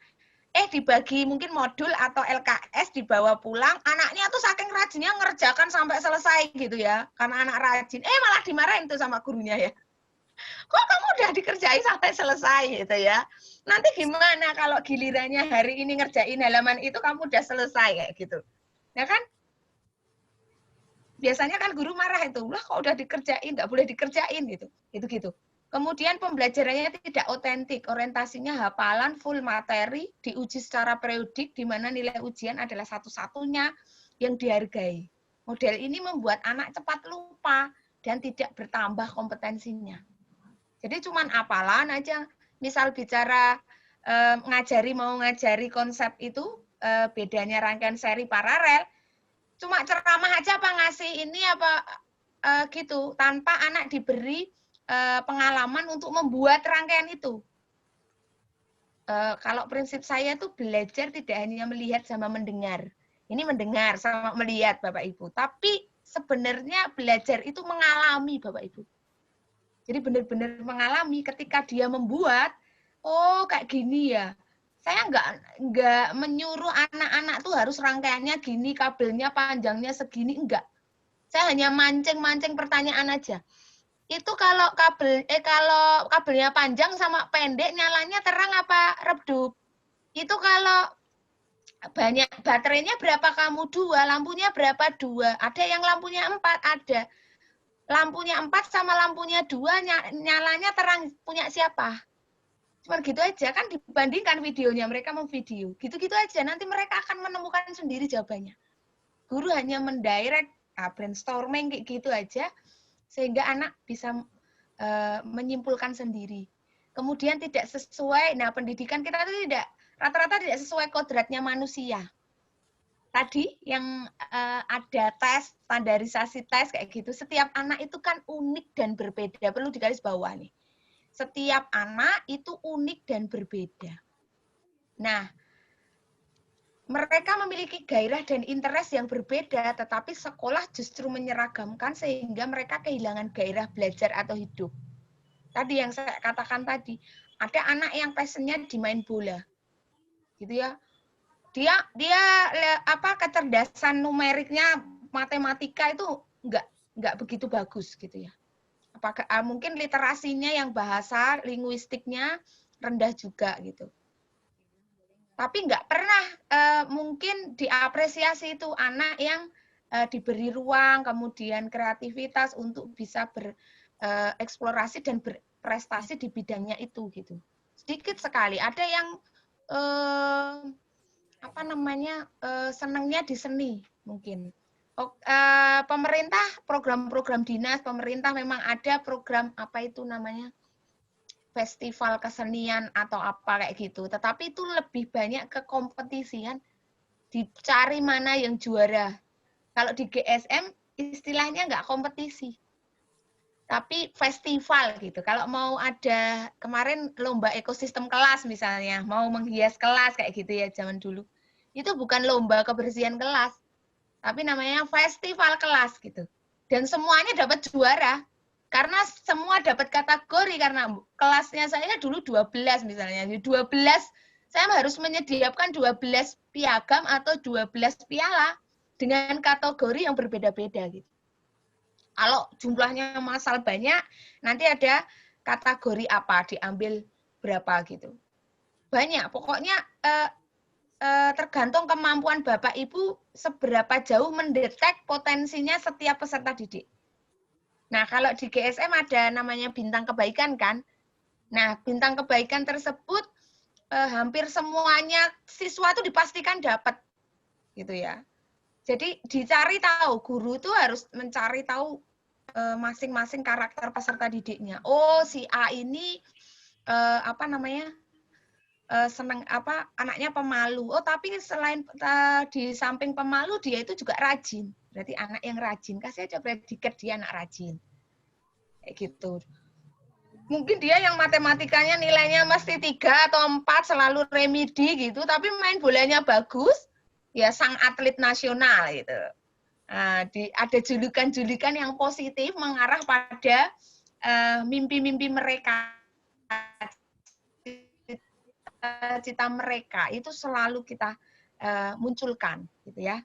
Speaker 2: dibagi mungkin modul atau LKS dibawa pulang, anaknya tuh saking rajinnya ngerjakan sampai selesai gitu ya. Karena anak rajin, malah dimarahin tuh sama gurunya ya. Kok kamu udah dikerjain sampai selesai gitu ya. Nanti gimana kalau gilirannya hari ini ngerjain halaman itu kamu udah selesai kayak gitu. Ya kan? Biasanya kan guru marah itu, lah kok udah dikerjain, nggak boleh dikerjain gitu. Gitu-gitu. Kemudian pembelajarannya tidak otentik, orientasinya hafalan full materi, diuji secara periodik, di mana nilai ujian adalah satu-satunya yang dihargai. Model ini membuat anak cepat lupa dan tidak bertambah kompetensinya. Jadi cuman hafalan aja. Misal bicara mau ngajari konsep itu, bedanya rangkaian seri paralel, cuma ceramah aja apa ngasih ini gitu, tanpa anak diberi pengalaman untuk membuat rangkaian itu. Kalau prinsip saya tuh belajar tidak hanya melihat sama mendengar. Ini mendengar sama melihat Bapak Ibu. Tapi sebenarnya belajar itu mengalami Bapak Ibu. Jadi benar-benar mengalami ketika dia membuat, oh kayak gini ya. Saya nggak menyuruh anak-anak tuh harus rangkaiannya gini, kabelnya panjangnya segini, enggak. Saya hanya mancing-mancing pertanyaan aja. Itu kalau kabelnya panjang sama pendek nyalanya terang apa redup? Itu kalau banyak baterainya berapa kamu? 2, lampunya berapa? 2. Ada yang lampunya 4, ada. Lampunya 4 sama lampunya 2 nyalanya terang punya siapa? Cuma gitu aja, kan dibandingkan videonya, mereka memvideo. Gitu-gitu aja, nanti mereka akan menemukan sendiri jawabannya. Guru hanya mendirect, brainstorming kayak gitu aja, sehingga anak bisa menyimpulkan sendiri. Kemudian tidak sesuai, nah pendidikan kita itu rata-rata tidak sesuai kodratnya manusia. Tadi yang ada tes, standarisasi tes kayak gitu, setiap anak itu kan unik dan berbeda, perlu digarisbawahi nih. Setiap anak itu unik dan berbeda. Nah, mereka memiliki gairah dan interest yang berbeda, tetapi sekolah justru menyeragamkan sehingga mereka kehilangan gairah belajar atau hidup. Tadi yang saya katakan tadi, ada anak yang passionnya di main bola, gitu ya. Dia kecerdasan numeriknya, matematika itu nggak begitu bagus, gitu ya. Apakah mungkin literasinya yang bahasa linguistiknya rendah juga gitu. Tapi nggak pernah mungkin diapresiasi itu anak yang diberi ruang, kemudian kreativitas untuk bisa bereksplorasi dan berprestasi di bidangnya itu gitu. Sedikit sekali. Ada yang senangnya di seni mungkin. Pemerintah, program-program dinas pemerintah memang ada program festival kesenian atau apa kayak gitu. Tetapi itu lebih banyak ke kompetisian, dicari mana yang juara. Kalau di GSM istilahnya nggak kompetisi, tapi festival gitu. Kalau mau ada kemarin lomba ekosistem kelas misalnya, mau menghias kelas kayak gitu ya zaman dulu. Itu bukan lomba kebersihan kelas, tapi namanya festival kelas gitu. Dan semuanya dapat juara. Karena semua dapat kategori, karena kelasnya saya dulu 12 misalnya. 12, saya harus menyediakan 12 piagam atau 12 piala dengan kategori yang berbeda-beda gitu. Kalau jumlahnya masal banyak, nanti ada kategori apa, diambil berapa gitu. Banyak, pokoknya tergantung kemampuan Bapak Ibu seberapa jauh mendetek potensinya setiap peserta didik. Nah, kalau di GSM ada namanya bintang kebaikan kan. Nah, bintang kebaikan tersebut hampir semuanya siswa itu dipastikan dapat gitu ya. Jadi dicari tahu, guru itu harus mencari tahu masing-masing karakter peserta didiknya. Oh, si A ini senang anaknya pemalu. Oh, tapi selain di samping pemalu dia itu juga rajin. Berarti anak yang rajin. Kasih aja predikat dia anak rajin. Kayak gitu. Mungkin dia yang matematikanya nilainya mesti 3 atau 4 selalu remedi gitu, tapi main bolanya bagus, ya sang atlet nasional gitu. Nah, ada julukan-julukan yang positif mengarah pada mimpi-mimpi mereka, cita mereka itu selalu kita munculkan gitu ya.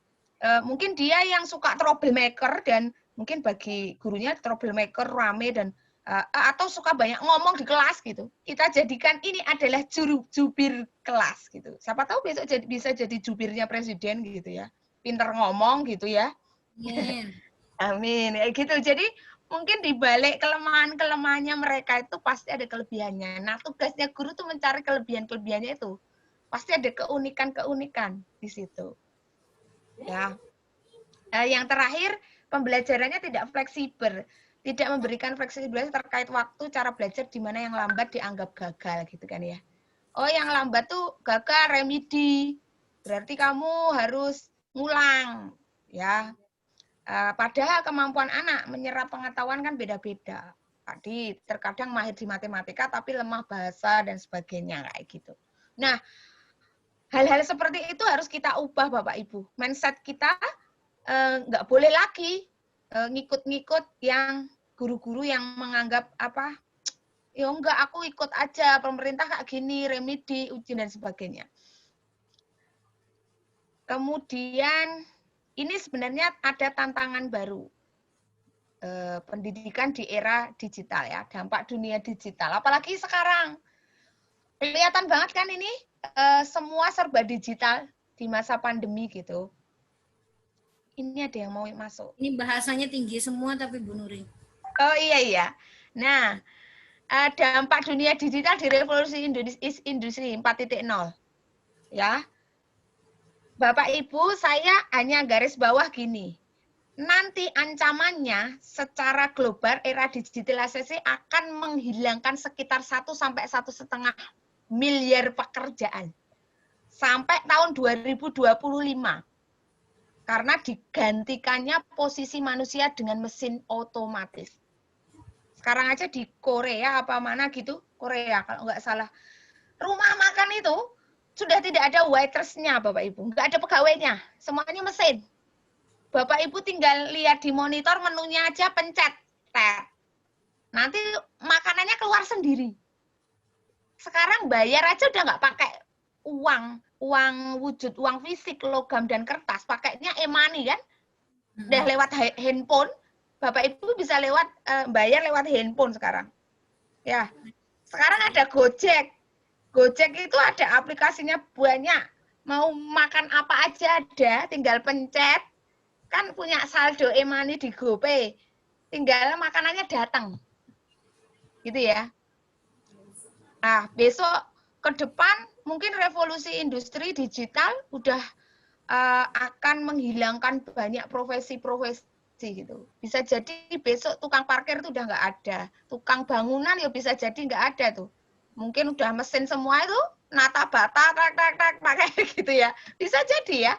Speaker 2: Mungkin dia yang suka troublemaker dan mungkin bagi gurunya troublemaker rame dan atau suka banyak ngomong di kelas gitu. Kita jadikan ini adalah jubir kelas gitu. Siapa tahu besok bisa jadi jubirnya presiden gitu ya. Pinter ngomong gitu ya. Amin. Ya gitu. Jadi mungkin di balik kelemahan-kelemahannya mereka itu pasti ada kelebihannya. Nah, tugasnya guru tuh mencari kelebihan-kelebihannya itu. Pasti ada keunikan-keunikan di situ. Ya. Yang terakhir, pembelajarannya tidak fleksibel. Tidak memberikan fleksibilitas terkait waktu, cara belajar di mana yang lambat dianggap gagal gitu kan ya. Oh, yang lambat tuh gagal remedi. Berarti kamu harus ngulang ya. Padahal kemampuan anak menyerap pengetahuan kan beda-beda. Tadi terkadang mahir di matematika tapi lemah bahasa dan sebagainya kayak gitu. Nah, Hal-hal seperti itu harus kita ubah Bapak Ibu. Mindset kita nggak boleh lagi ngikut-ngikut yang guru-guru yang menganggap apa, ya enggak aku ikut aja, pemerintah kayak gini, remedi, ujian dan sebagainya. Kemudian ini sebenarnya ada tantangan baru. Pendidikan di era digital ya, dampak dunia digital. Apalagi sekarang. Kelihatan banget kan ini semua serba digital di masa pandemi gitu. Ini ada yang mau masuk.
Speaker 1: Ini bahasanya tinggi semua tapi Bu Nuri.
Speaker 2: Oh iya. Nah, dampak dunia digital di revolusi industri 4.0. Ya. Bapak Ibu, saya hanya garis bawah gini. Nanti ancamannya secara global era digitalisasi akan menghilangkan sekitar 1 sampai 1,5 miliar pekerjaan sampai tahun 2025. Karena digantikannya posisi manusia dengan mesin otomatis. Sekarang aja di Korea apa mana gitu, Korea kalau nggak salah. Rumah makan itu sudah tidak ada waitress-nya Bapak Ibu, nggak ada pegawainya, semuanya mesin. Bapak Ibu tinggal lihat di monitor menunya aja, pencet, tet. Nanti makanannya keluar sendiri. Sekarang bayar aja udah nggak pakai uang wujud, uang fisik, logam dan kertas, pakainya e-money kan? Udah lewat handphone, Bapak Ibu bisa lewat bayar lewat handphone sekarang. Ya. Sekarang ada Gojek. Gojek itu ada aplikasinya banyak. Mau makan apa aja ada, tinggal pencet. Kan punya saldo e-money di GoPay. Tinggal makanannya datang. Gitu ya. Nah, besok ke depan mungkin revolusi industri digital udah akan menghilangkan banyak profesi-profesi gitu. Bisa jadi besok tukang parkir itu udah nggak ada. Tukang bangunan ya bisa jadi nggak ada tuh. Mungkin udah mesin semua itu, nata bata, pakai gitu ya. Bisa jadi ya.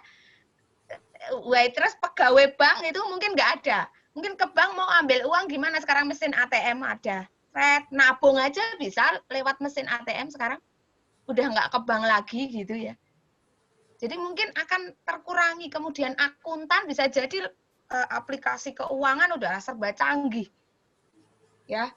Speaker 2: Waitress, pegawai bank itu mungkin nggak ada. Mungkin ke bank mau ambil uang gimana, sekarang mesin ATM ada. Nabung aja bisa lewat mesin ATM sekarang. Udah nggak ke bank lagi gitu ya. Jadi mungkin akan terkurangi. Kemudian akuntan bisa jadi aplikasi keuangan udah serba canggih. Ya.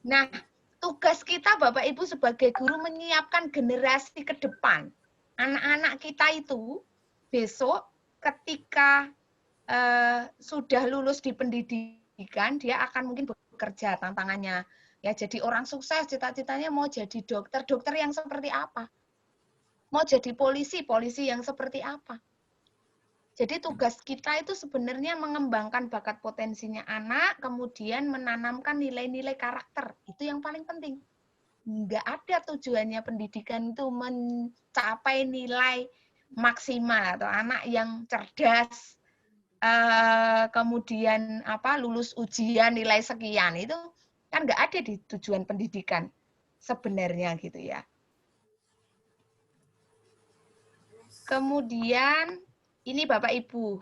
Speaker 2: Nah, tugas kita Bapak Ibu sebagai guru menyiapkan generasi ke depan. Anak-anak kita itu besok ketika sudah lulus di pendidikan, dia akan mungkin bekerja, tantangannya. Ya, jadi orang sukses, cita-citanya mau jadi dokter, dokter yang seperti apa? Mau jadi polisi, polisi yang seperti apa? Jadi tugas kita itu sebenarnya mengembangkan bakat potensinya anak, kemudian menanamkan nilai-nilai karakter. Itu yang paling penting. Nggak ada tujuannya pendidikan itu mencapai nilai maksimal atau anak yang cerdas, kemudian lulus ujian nilai sekian, itu kan nggak ada di tujuan pendidikan sebenarnya gitu ya. Kemudian ini Bapak Ibu,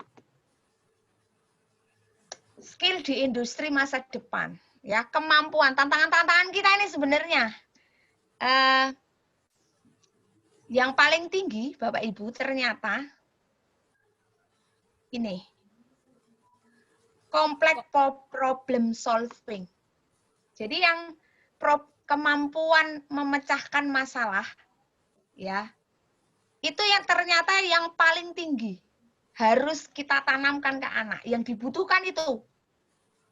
Speaker 2: skill di industri masa depan, ya, kemampuan, tantangan-tantangan kita ini sebenarnya yang paling tinggi Bapak Ibu ternyata ini complex problem solving. Jadi yang kemampuan memecahkan masalah, ya, itu yang ternyata yang paling tinggi harus kita tanamkan ke anak. Yang dibutuhkan itu.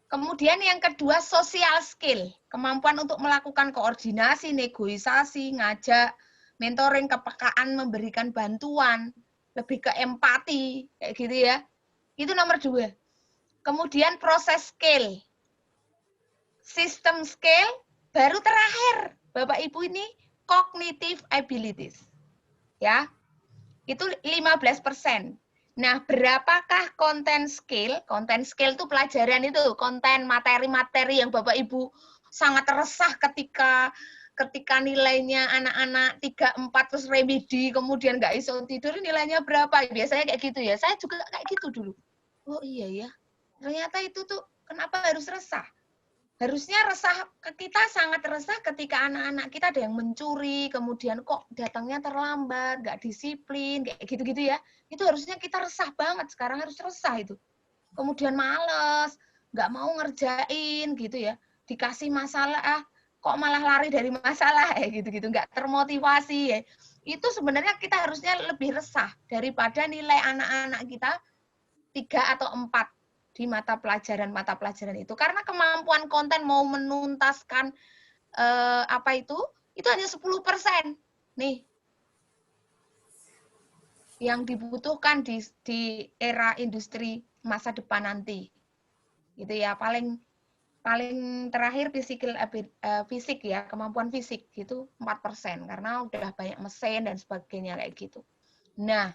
Speaker 2: Kemudian yang kedua social skill, kemampuan untuk melakukan koordinasi, negosiasi, ngajak, mentoring, kepekaan, memberikan bantuan, lebih ke empati, kayak gitu ya. Itu nomor 2. Kemudian proses skill. System skill, baru terakhir, Bapak Ibu ini cognitive abilities. Ya, itu 15%. Nah, berapakah konten skill? Konten skill itu pelajaran itu, konten materi-materi yang Bapak Ibu sangat resah ketika nilainya anak-anak 3, 4 terus remedi, kemudian nggak iso tidur, nilainya berapa? Biasanya kayak gitu ya. Saya juga kayak gitu dulu. Oh iya ya, ternyata itu tuh kenapa harus resah? harusnya kita sangat resah ketika anak-anak kita ada yang mencuri, kemudian kok datangnya terlambat, nggak disiplin, kayak gitu-gitu ya. Itu harusnya kita resah banget, sekarang harus resah itu. Kemudian males, nggak mau ngerjain gitu ya. Dikasih masalah, kok malah lari dari masalah, gitu-gitu, nggak termotivasi ya. Itu sebenarnya kita harusnya lebih resah daripada nilai anak-anak kita 3 atau 4 di mata pelajaran itu, karena kemampuan konten mau menuntaskan itu hanya 10% nih yang dibutuhkan di era industri masa depan nanti, gitu ya. Paling terakhir fisik ya, kemampuan fisik gitu 4%, karena udah banyak mesin dan sebagainya kayak gitu. Nah,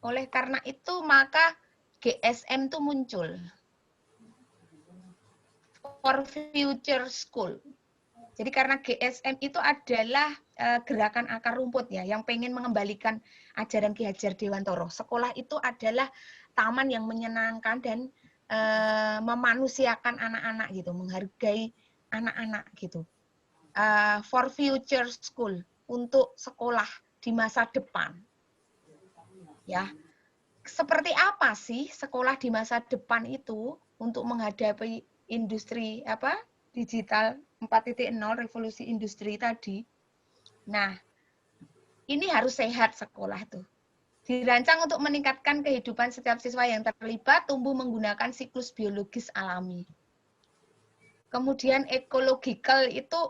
Speaker 2: oleh karena itu maka GSM itu muncul, For Future School. Jadi karena GSM itu adalah gerakan akar rumput ya, yang pengen mengembalikan ajaran Ki Hajar Dewantoro. Sekolah itu adalah taman yang menyenangkan dan memanusiakan anak-anak gitu, menghargai anak-anak gitu. For Future School, untuk sekolah di masa depan. Ya, seperti apa sih sekolah di masa depan itu untuk menghadapi industri digital 4.0, revolusi industri tadi? Nah, ini harus sehat sekolah tuh. Dirancang untuk meningkatkan kehidupan setiap siswa yang terlibat, tumbuh menggunakan siklus biologis alami. Kemudian ecological itu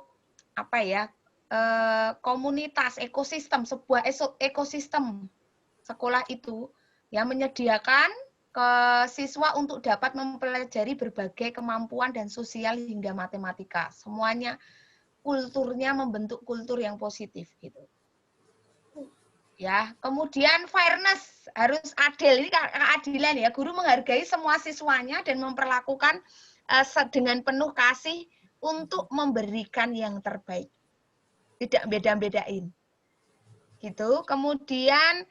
Speaker 2: komunitas, ekosistem, sebuah ekosistem sekolah itu yang menyediakan ke siswa untuk dapat mempelajari berbagai kemampuan dan sosial hingga matematika. Semuanya kulturnya membentuk kultur yang positif gitu. Ya, kemudian fairness, harus adil. Ini keadilan ya. Guru menghargai semua siswanya dan memperlakukan dengan penuh kasih untuk memberikan yang terbaik. Tidak beda-bedain. Gitu. Kemudian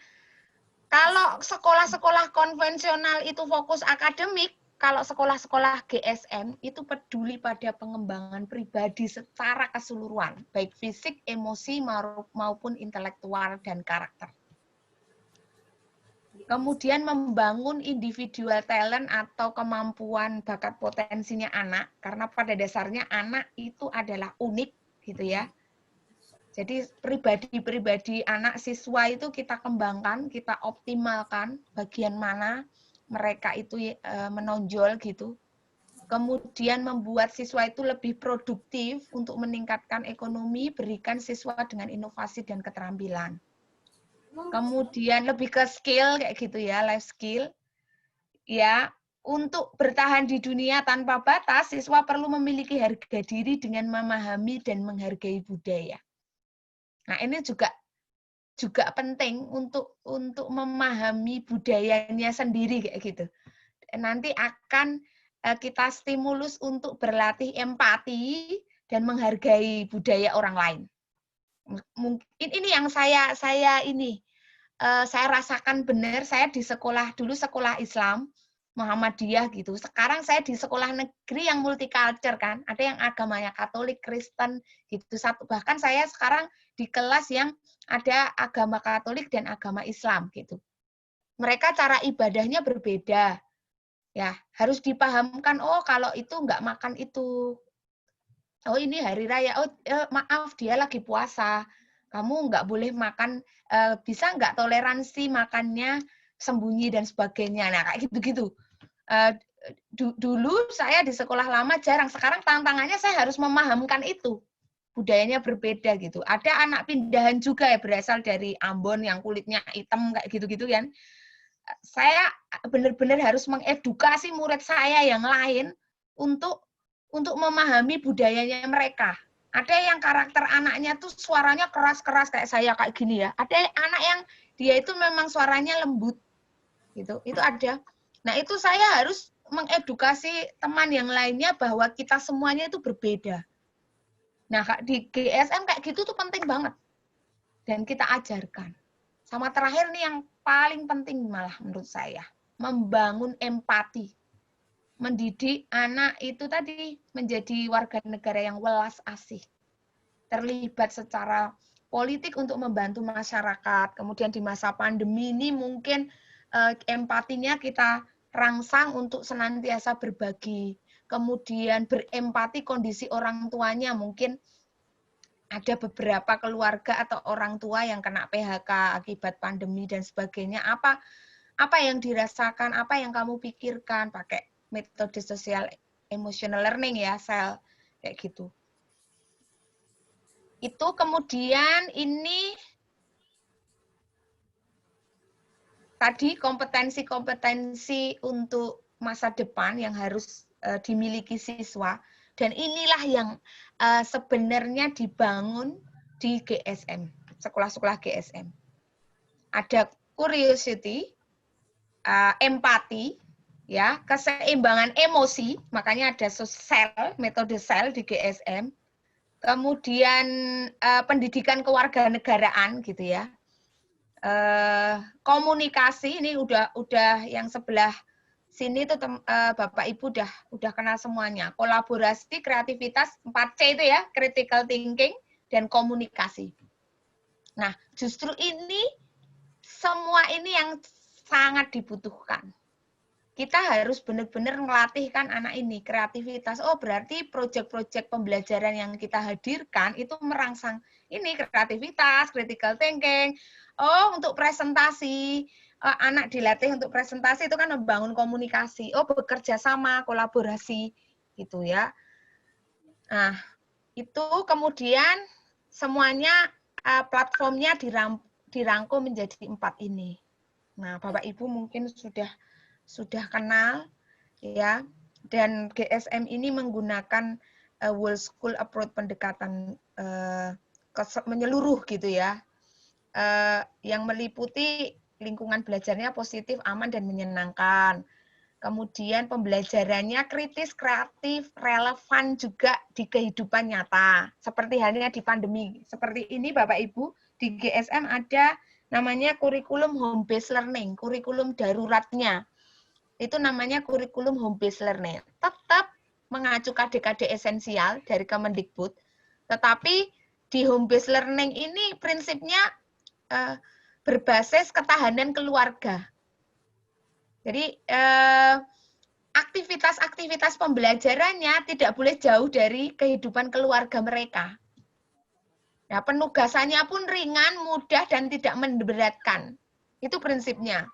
Speaker 2: kalau sekolah-sekolah konvensional itu fokus akademik, kalau sekolah-sekolah GSM itu peduli pada pengembangan pribadi secara keseluruhan, baik fisik, emosi, maupun intelektual dan karakter. Kemudian membangun individual talent atau kemampuan bakat potensinya anak, karena pada dasarnya anak itu adalah unik, gitu ya. Jadi pribadi-pribadi anak siswa itu kita kembangkan, kita optimalkan bagian mana mereka itu menonjol gitu. Kemudian membuat siswa itu lebih produktif untuk meningkatkan ekonomi, berikan siswa dengan inovasi dan keterampilan. Kemudian lebih ke skill kayak gitu ya, life skill. Ya, untuk bertahan di dunia tanpa batas, siswa perlu memiliki harga diri dengan memahami dan menghargai budaya. Nah, ini juga penting untuk memahami budayanya sendiri kayak gitu. Nanti akan kita stimulus untuk berlatih empati dan menghargai budaya orang lain. Mungkin ini yang saya rasakan benar. Saya di sekolah dulu, sekolah Islam Muhammadiyah gitu. Sekarang saya di sekolah negeri yang multicultural kan. Ada yang agamanya Katolik, Kristen gitu. Bahkan saya sekarang di kelas yang ada agama Katolik dan agama Islam gitu. Mereka cara ibadahnya berbeda. Ya, harus dipahamkan, oh kalau itu nggak makan itu. Oh ini hari raya, oh maaf dia lagi puasa. Kamu nggak boleh makan, bisa nggak toleransi makannya sembunyi dan sebagainya. Nah, kayak gitu-gitu. Dulu saya di sekolah lama jarang, sekarang tantangannya saya harus memahamkan itu. Budayanya berbeda gitu. Ada anak pindahan juga ya, berasal dari Ambon yang kulitnya hitam kayak gitu-gitu kan. Saya benar-benar harus mengedukasi murid saya yang lain untuk memahami budayanya mereka. Ada yang karakter anaknya tuh suaranya keras-keras kayak saya kayak gini ya. Ada anak yang dia itu memang suaranya lembut. Gitu. Itu ada. Nah, itu saya harus mengedukasi teman yang lainnya bahwa kita semuanya itu berbeda. Nah, di GSM kayak gitu tuh penting banget. Dan kita ajarkan. Sama terakhir nih yang paling penting malah menurut saya, membangun empati. mendidik anak itu tadi menjadi warga negara yang welas asih, terlibat secara politik untuk membantu masyarakat. Kemudian di masa pandemi ini mungkin empatinya kita rangsang untuk senantiasa berbagi. Kemudian berempati kondisi orang tuanya, mungkin ada beberapa keluarga atau orang tua yang kena PHK akibat pandemi dan sebagainya. Apa yang dirasakan, apa yang kamu pikirkan, pakai metode sosial emotional learning ya, SEL, kayak gitu. Itu kemudian ini tadi kompetensi-kompetensi untuk masa depan yang harus dimiliki siswa, dan inilah yang sebenarnya dibangun di GSM, sekolah-sekolah GSM. Ada curiosity, empati, ya, keseimbangan emosi, makanya ada sel, metode sel di GSM. Kemudian pendidikan kewarganegaraan gitu ya. Komunikasi ini udah yang sebelah sini tuh Bapak Ibu udah kenal semuanya. Kolaborasi, kreativitas, 4C itu ya, critical thinking dan komunikasi. Nah, justru ini semua ini yang sangat dibutuhkan. Kita harus benar-benar melatihkan anak ini kreativitas. Oh, berarti proyek-proyek pembelajaran yang kita hadirkan itu merangsang ini kreativitas, critical thinking. Oh, untuk presentasi, anak dilatih untuk presentasi itu kan membangun komunikasi. Oh, bekerja sama, kolaborasi gitu ya. Nah, itu kemudian semuanya platformnya dirangkum menjadi 4 ini. Nah, Bapak Ibu mungkin sudah kenal ya, dan GSM ini menggunakan whole school approach, pendekatan menyeluruh gitu ya, yang meliputi lingkungan belajarnya positif, aman, dan menyenangkan. Kemudian pembelajarannya kritis, kreatif, relevan juga di kehidupan nyata. Seperti halnya di pandemi. Seperti ini Bapak Ibu, di GSM ada namanya kurikulum home based learning, kurikulum daruratnya. Itu namanya kurikulum home based learning. Tetap mengacu KD-KD esensial dari Kemendikbud, tetapi di home based learning ini prinsipnya berbasis ketahanan keluarga. Jadi aktivitas-aktivitas pembelajarannya tidak boleh jauh dari kehidupan keluarga mereka. Nah, penugasannya pun ringan, mudah, dan tidak memberatkan. Itu prinsipnya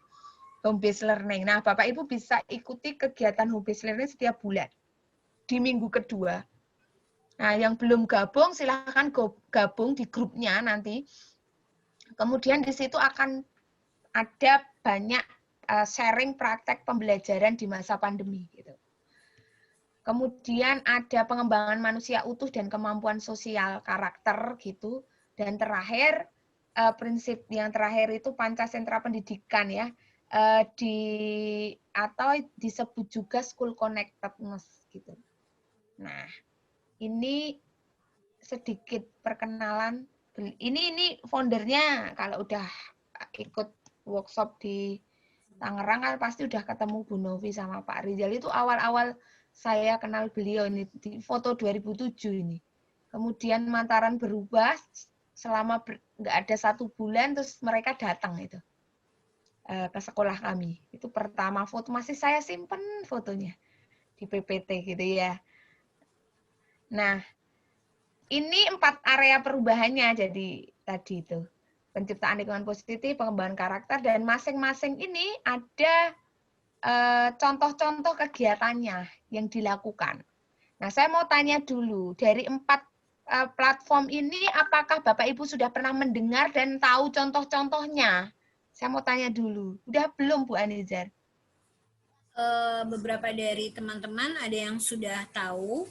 Speaker 2: home based learning. Nah, Bapak Ibu bisa ikuti kegiatan home based learning setiap bulan di minggu kedua. Nah, yang belum gabung silahkan gabung di grupnya nanti. Kemudian di situ akan ada banyak sharing praktek pembelajaran di masa pandemi gitu. Kemudian ada pengembangan manusia utuh dan kemampuan sosial karakter gitu. Dan terakhir prinsip yang terakhir itu Pancasentra Pendidikan ya. Atau disebut juga school connectedness gitu. Nah, ini sedikit perkenalan. Ini foundernya kalau udah ikut workshop di Tangerang kan pasti udah ketemu Bu Novi sama Pak Rizal. Itu awal-awal saya kenal beliau ini di foto 2007 ini. Kemudian Mataran berubah selama nggak ada 1 bulan terus mereka datang itu. Ke sekolah kami. Itu pertama foto, masih saya simpen fotonya di PPT gitu ya. Nah, ini 4 area perubahannya jadi tadi itu. Penciptaan lingkungan positif, pengembangan karakter, dan masing-masing ini ada contoh-contoh kegiatannya yang dilakukan. Nah, saya mau tanya dulu, dari 4 platform ini apakah Bapak Ibu sudah pernah mendengar dan tahu contoh-contohnya? Saya mau tanya dulu. Udah belum, Bu Anizar?
Speaker 1: Beberapa dari teman-teman ada yang sudah tahu,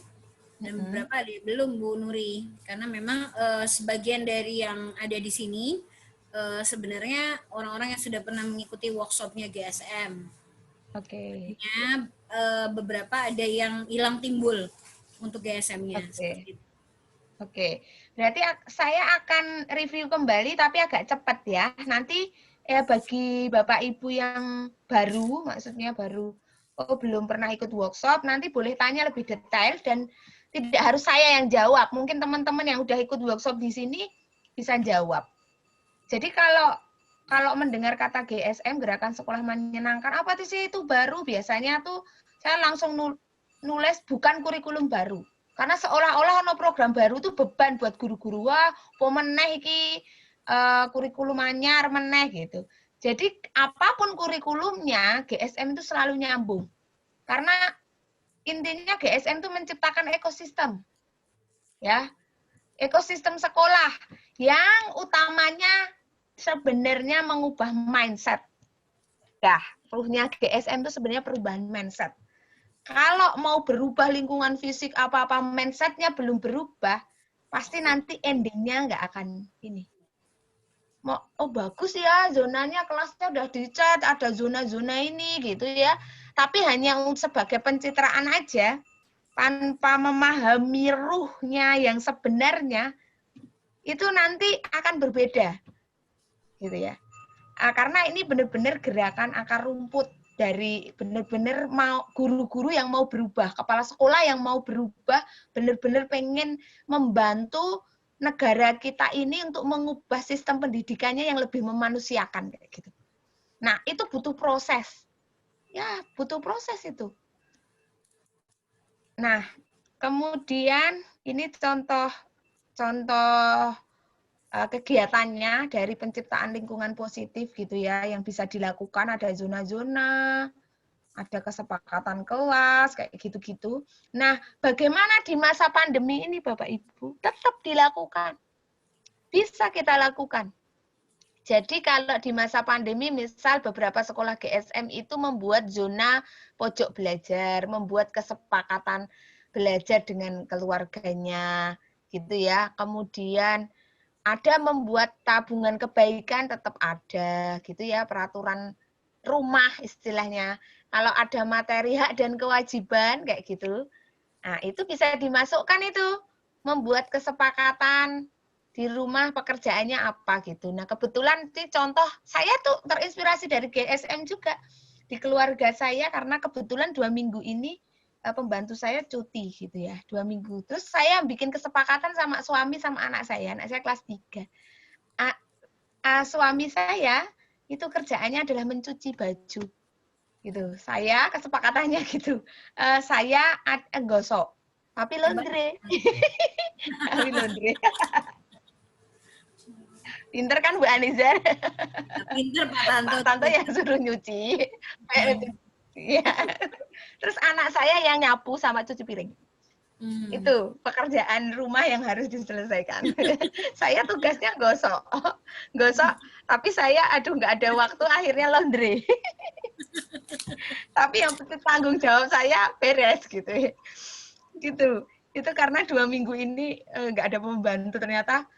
Speaker 1: dan beberapa ada yang belum, Bu Nuri. Karena memang sebagian dari yang ada di sini, sebenarnya orang-orang yang sudah pernah mengikuti workshopnya GSM.
Speaker 2: Oke.
Speaker 1: Beberapa ada yang hilang timbul untuk GSM-nya.
Speaker 2: Oke. Berarti saya akan review kembali, tapi agak cepat ya. Nanti bagi Bapak Ibu yang baru, maksudnya baru oh belum pernah ikut workshop, nanti boleh tanya lebih detail dan tidak harus saya yang jawab. Mungkin teman-teman yang udah ikut workshop di sini bisa jawab. Jadi kalau mendengar kata GSM, Gerakan Sekolah Menyenangkan, apa sih itu baru? Biasanya tuh saya langsung nulis bukan kurikulum baru. Karena seolah-olah ono program baru tuh beban buat guru-guru. Wah, pemeneh iki kurikulum anyar meneh gitu. Jadi apapun kurikulumnya, GSM itu selalu nyambung. Karena intinya GSM itu menciptakan ekosistem. Ya. Ekosistem sekolah yang utamanya sebenarnya mengubah mindset. Ya, ruhnya GSM itu sebenarnya perubahan mindset. Kalau mau berubah lingkungan fisik apa-apa, mindsetnya belum berubah, pasti nanti endingnya nggak akan ini. Oh bagus ya, zonanya kelasnya udah dicat, ada zona-zona ini gitu ya. Tapi hanya sebagai pencitraan aja, tanpa memahami ruhnya yang sebenarnya, itu nanti akan berbeda. Gitu ya. Karena ini benar-benar gerakan akar rumput dari benar-benar mau guru-guru yang mau berubah, kepala sekolah yang mau berubah, benar-benar pengen membantu negara kita ini untuk mengubah sistem pendidikannya yang lebih memanusiakan kayak gitu. Nah, itu butuh proses. Ya, butuh proses itu. Nah, kemudian ini contoh kegiatannya dari penciptaan lingkungan positif gitu ya, yang bisa dilakukan ada zona-zona, ada kesepakatan kelas, kayak gitu-gitu. Nah, bagaimana di masa pandemi ini Bapak Ibu? Tetap dilakukan. Bisa kita lakukan. Jadi kalau di masa pandemi, misal beberapa sekolah GSM itu membuat zona pojok belajar, membuat kesepakatan belajar dengan keluarganya, gitu ya. Kemudian ada membuat tabungan kebaikan tetap ada, gitu ya, peraturan rumah istilahnya. Kalau ada materi hak dan kewajiban kayak gitu, nah itu bisa dimasukkan itu, membuat kesepakatan di rumah pekerjaannya apa gitu. Nah kebetulan sih contoh saya tuh terinspirasi dari GSM juga di keluarga saya karena kebetulan 2 minggu ini pembantu saya cuti gitu ya, 2 minggu. Terus saya bikin kesepakatan sama suami sama anak saya kelas 3. Suami saya itu kerjaannya adalah mencuci baju. Gitu. Saya kesepakatannya gitu. Saya gosok, tapi laundry. Tapi laundry. Pinter kan Bu Aniza?
Speaker 1: Pinter Pak
Speaker 2: Tanto yang suruh nyuci. Ya. Terus anak saya yang nyapu sama cuci piring. Itu pekerjaan rumah yang harus diselesaikan. Saya tugasnya gosok, tapi saya nggak ada waktu, akhirnya laundry. Tapi yang penting tanggung jawab saya beres gitu. Gitu. Itu karena 2 minggu ini nggak ada pembantu, ternyata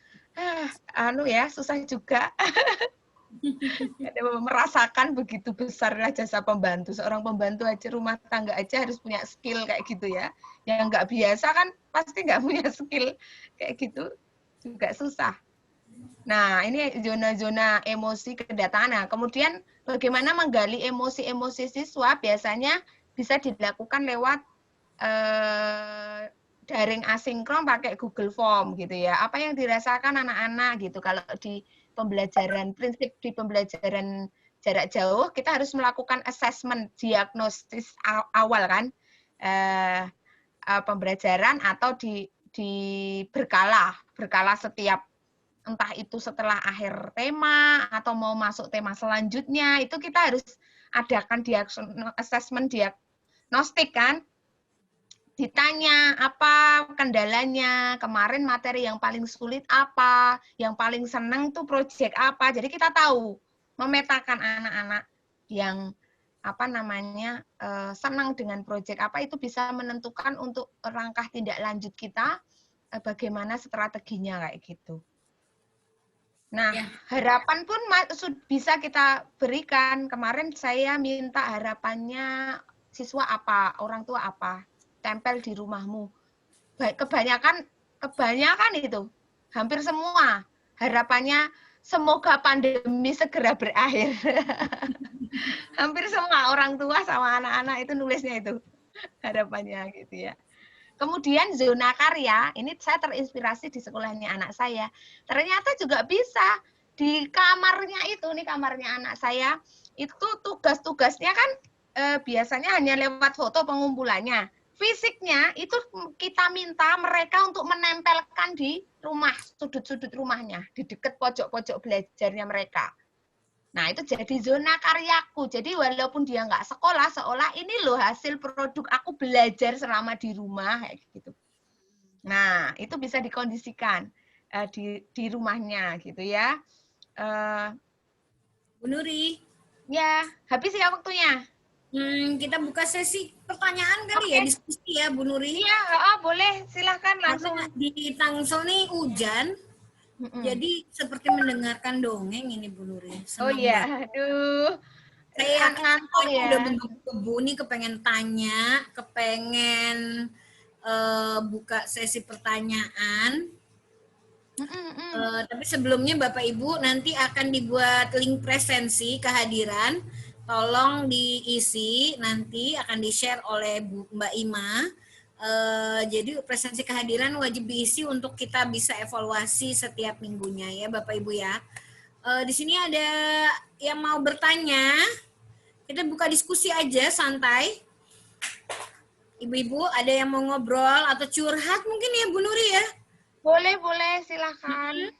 Speaker 2: susah juga. Merasakan begitu besarnya jasa pembantu. Seorang pembantu aja rumah tangga aja harus punya skill kayak gitu ya. Yang nggak biasa kan pasti nggak punya skill kayak gitu, juga susah. Nah, ini zona-zona emosi kedatangan. Nah, kemudian bagaimana menggali emosi-emosi siswa biasanya bisa dilakukan lewat daring asinkron pakai Google Form gitu ya. Apa yang dirasakan anak-anak gitu kalau di pembelajaran, prinsip di pembelajaran jarak jauh, kita harus melakukan assessment, diagnosis awal kan, pembelajaran atau di berkala setiap, entah itu setelah akhir tema atau mau masuk tema selanjutnya, itu kita harus adakan assessment diagnostik kan, ditanya apa kendalanya, kemarin materi yang paling sulit apa, yang paling senang tuh proyek apa. Jadi kita tahu, memetakan anak-anak yang senang dengan proyek apa, itu bisa menentukan untuk langkah tindak lanjut kita, bagaimana strateginya kayak gitu. Nah, harapan pun bisa kita berikan. Kemarin saya minta harapannya siswa apa, orang tua apa, tempel di rumahmu. Kebanyakan itu, hampir semua harapannya semoga pandemi segera berakhir. Hampir semua orang tua sama anak-anak itu nulisnya itu harapannya gitu ya. Kemudian zona karya, ini saya terinspirasi di sekolahnya anak saya. Ternyata juga bisa di kamarnya itu, nih kamarnya anak saya, itu tugas-tugasnya kan biasanya hanya lewat foto pengumpulannya. Fisiknya itu kita minta mereka untuk menempelkan di rumah, sudut-sudut rumahnya, di dekat pojok-pojok belajarnya mereka. Nah, itu jadi zona karyaku. Jadi walaupun dia nggak sekolah, seolah ini loh hasil produk aku belajar selama di rumah, kayak gitu. Nah, itu bisa dikondisikan di rumahnya, gitu ya.
Speaker 1: Bu Nuri.
Speaker 2: Ya, habis ya waktunya.
Speaker 1: Kita buka sesi pertanyaan kali ya, diskusi ya Bu Nuri.
Speaker 2: Iya, boleh. Silahkan langsung.
Speaker 1: Karena di Tangsel nih hujan. Jadi seperti mendengarkan dongeng ini Bu Nuri.
Speaker 2: Oh iya, aduh.
Speaker 1: Saya
Speaker 2: ngantuk ya.
Speaker 1: Udah begitu nih kepengen tanya, kepengen buka sesi pertanyaan. Tapi sebelumnya Bapak Ibu nanti akan dibuat link presensi kehadiran. Tolong diisi, nanti akan di-share oleh Mbak Ima. Jadi presensi kehadiran wajib diisi untuk kita bisa evaluasi setiap minggunya ya Bapak Ibu ya. Di sini ada yang mau bertanya, kita buka diskusi aja santai. Ibu-ibu ada yang mau ngobrol atau curhat mungkin ya Bu Nuri ya?
Speaker 2: Boleh, silakan.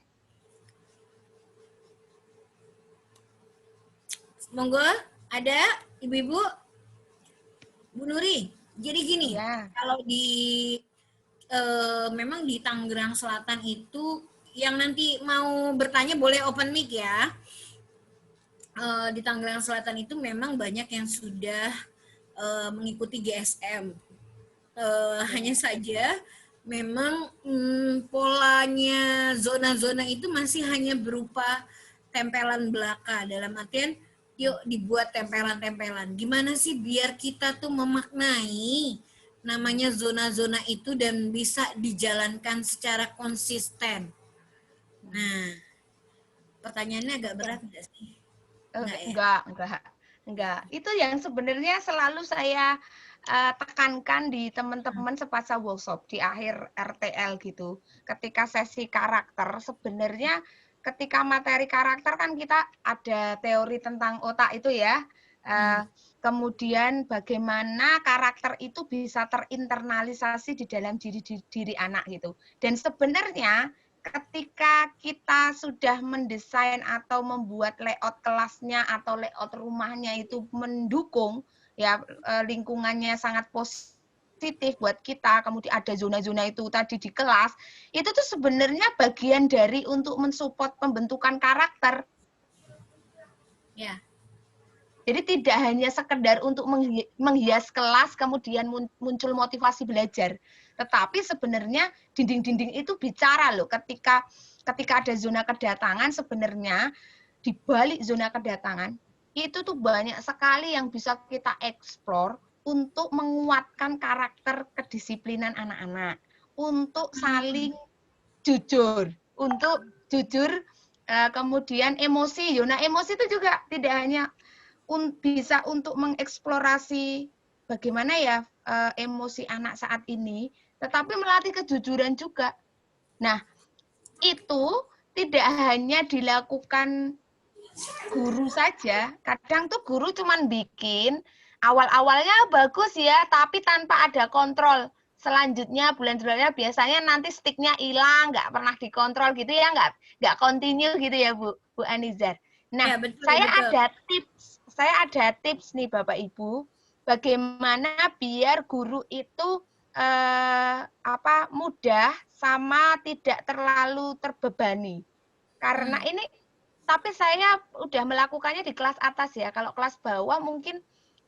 Speaker 1: Monggo, ada ibu-ibu? Bu Nuri, jadi gini, kalau memang di Tangerang Selatan itu, yang nanti mau bertanya boleh open mic ya. Di Tangerang Selatan itu memang banyak yang sudah mengikuti GSM. Hanya saja memang polanya zona-zona itu masih hanya berupa tempelan belaka, dalam artian yuk dibuat tempelan-tempelan. Gimana sih biar kita tuh memaknai namanya zona-zona itu dan bisa dijalankan secara konsisten. Nah, pertanyaannya agak berat nggak sih?
Speaker 2: Enggak. Itu yang sebenarnya selalu saya tekankan di teman-teman sepasang workshop di akhir RTL gitu. Ketika sesi karakter, sebenarnya ketika materi karakter kan kita ada teori tentang otak itu ya. Kemudian bagaimana karakter itu bisa terinternalisasi di dalam diri anak gitu. Dan sebenarnya ketika kita sudah mendesain atau membuat layout kelasnya atau layout rumahnya itu mendukung ya, lingkungannya sangat positif buat kita, kemudian ada zona-zona itu tadi di kelas, itu tuh sebenarnya bagian dari untuk mensupport pembentukan karakter.
Speaker 1: Ya.
Speaker 2: Jadi tidak hanya sekedar untuk menghias kelas kemudian muncul motivasi belajar, tetapi sebenarnya dinding-dinding itu bicara loh, ketika ada zona kedatangan, sebenarnya di balik zona kedatangan itu tuh banyak sekali yang bisa kita eksplor untuk menguatkan karakter kedisiplinan anak-anak, untuk saling jujur, kemudian emosi. Zona emosi itu juga tidak hanya bisa untuk mengeksplorasi bagaimana ya emosi anak saat ini, tetapi melatih kejujuran juga. Nah, itu tidak hanya dilakukan guru saja. Kadang tuh guru cuman bikin, awal-awalnya bagus ya, tapi tanpa ada kontrol. Selanjutnya, bulan-bulannya biasanya nanti sticknya hilang, nggak pernah dikontrol gitu ya, nggak continue gitu ya Bu Anizar. Nah, ya, betul. Saya ada tips nih Bapak Ibu, bagaimana biar guru itu mudah sama tidak terlalu terbebani. Karena ini, tapi saya udah melakukannya di kelas atas ya. Kalau kelas bawah mungkin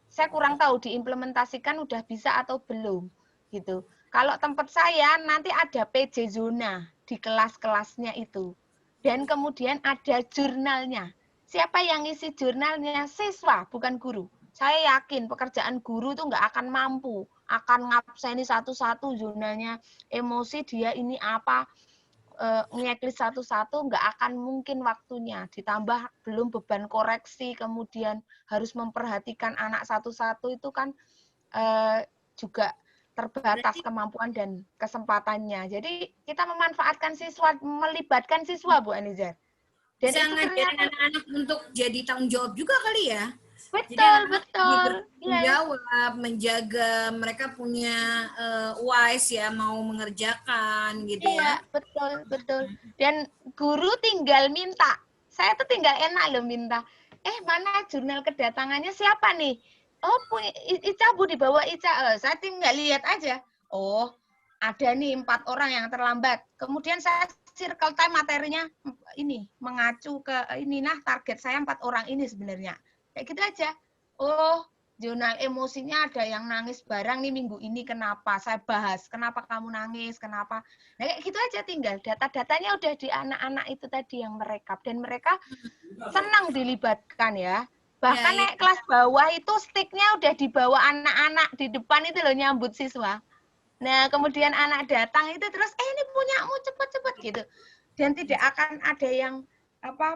Speaker 2: saya kurang tahu diimplementasikan udah bisa atau belum gitu. Kalau tempat saya nanti ada PJ zona di kelas-kelasnya itu. Dan kemudian ada jurnalnya. Siapa yang ngisi jurnalnya? Siswa, bukan guru. Saya yakin pekerjaan guru itu nggak akan mampu, akan ngabseni satu-satu jurnalnya, emosi dia ini apa, ngeklis satu-satu nggak akan mungkin waktunya. Ditambah belum beban koreksi, kemudian harus memperhatikan anak satu-satu itu kan juga terbatas kemampuan dan kesempatannya. Jadi kita memanfaatkan siswa, melibatkan siswa, Bu Anizar. Dan
Speaker 1: bisa
Speaker 2: itu
Speaker 1: ngajarin anak-anak untuk jadi tanggung jawab juga kali ya. Jadi
Speaker 2: betul,
Speaker 1: anak-anak
Speaker 2: betul.
Speaker 1: bertanggung jawab, menjaga mereka punya wise ya, mau mengerjakan gitu
Speaker 2: Iya,
Speaker 1: ya.
Speaker 2: betul, betul. Dan guru tinggal minta. Saya tuh tinggal enak loh minta. Mana jurnal kedatangannya siapa nih? Oh, punya Ica, Bu, dibawa Ica. Saya tinggal lihat aja. Oh, ada nih 4 orang yang terlambat. Kemudian saya circle time materinya ini, mengacu ke ini, nah target saya 4 orang ini sebenarnya. Kayak gitu aja. Oh, jurnal emosinya ada yang nangis barang nih minggu ini, kenapa? Saya bahas, kenapa kamu nangis, kenapa? Nah, kayak gitu aja, tinggal data-datanya udah di anak-anak itu tadi yang merekap. Dan mereka senang dilibatkan ya. Bahkan naik kelas bawah itu sticknya udah dibawa anak-anak di depan itu loh nyambut siswa. Nah, kemudian anak datang itu terus, ini punyamu, cepet-cepet gitu. Dan tidak akan ada yang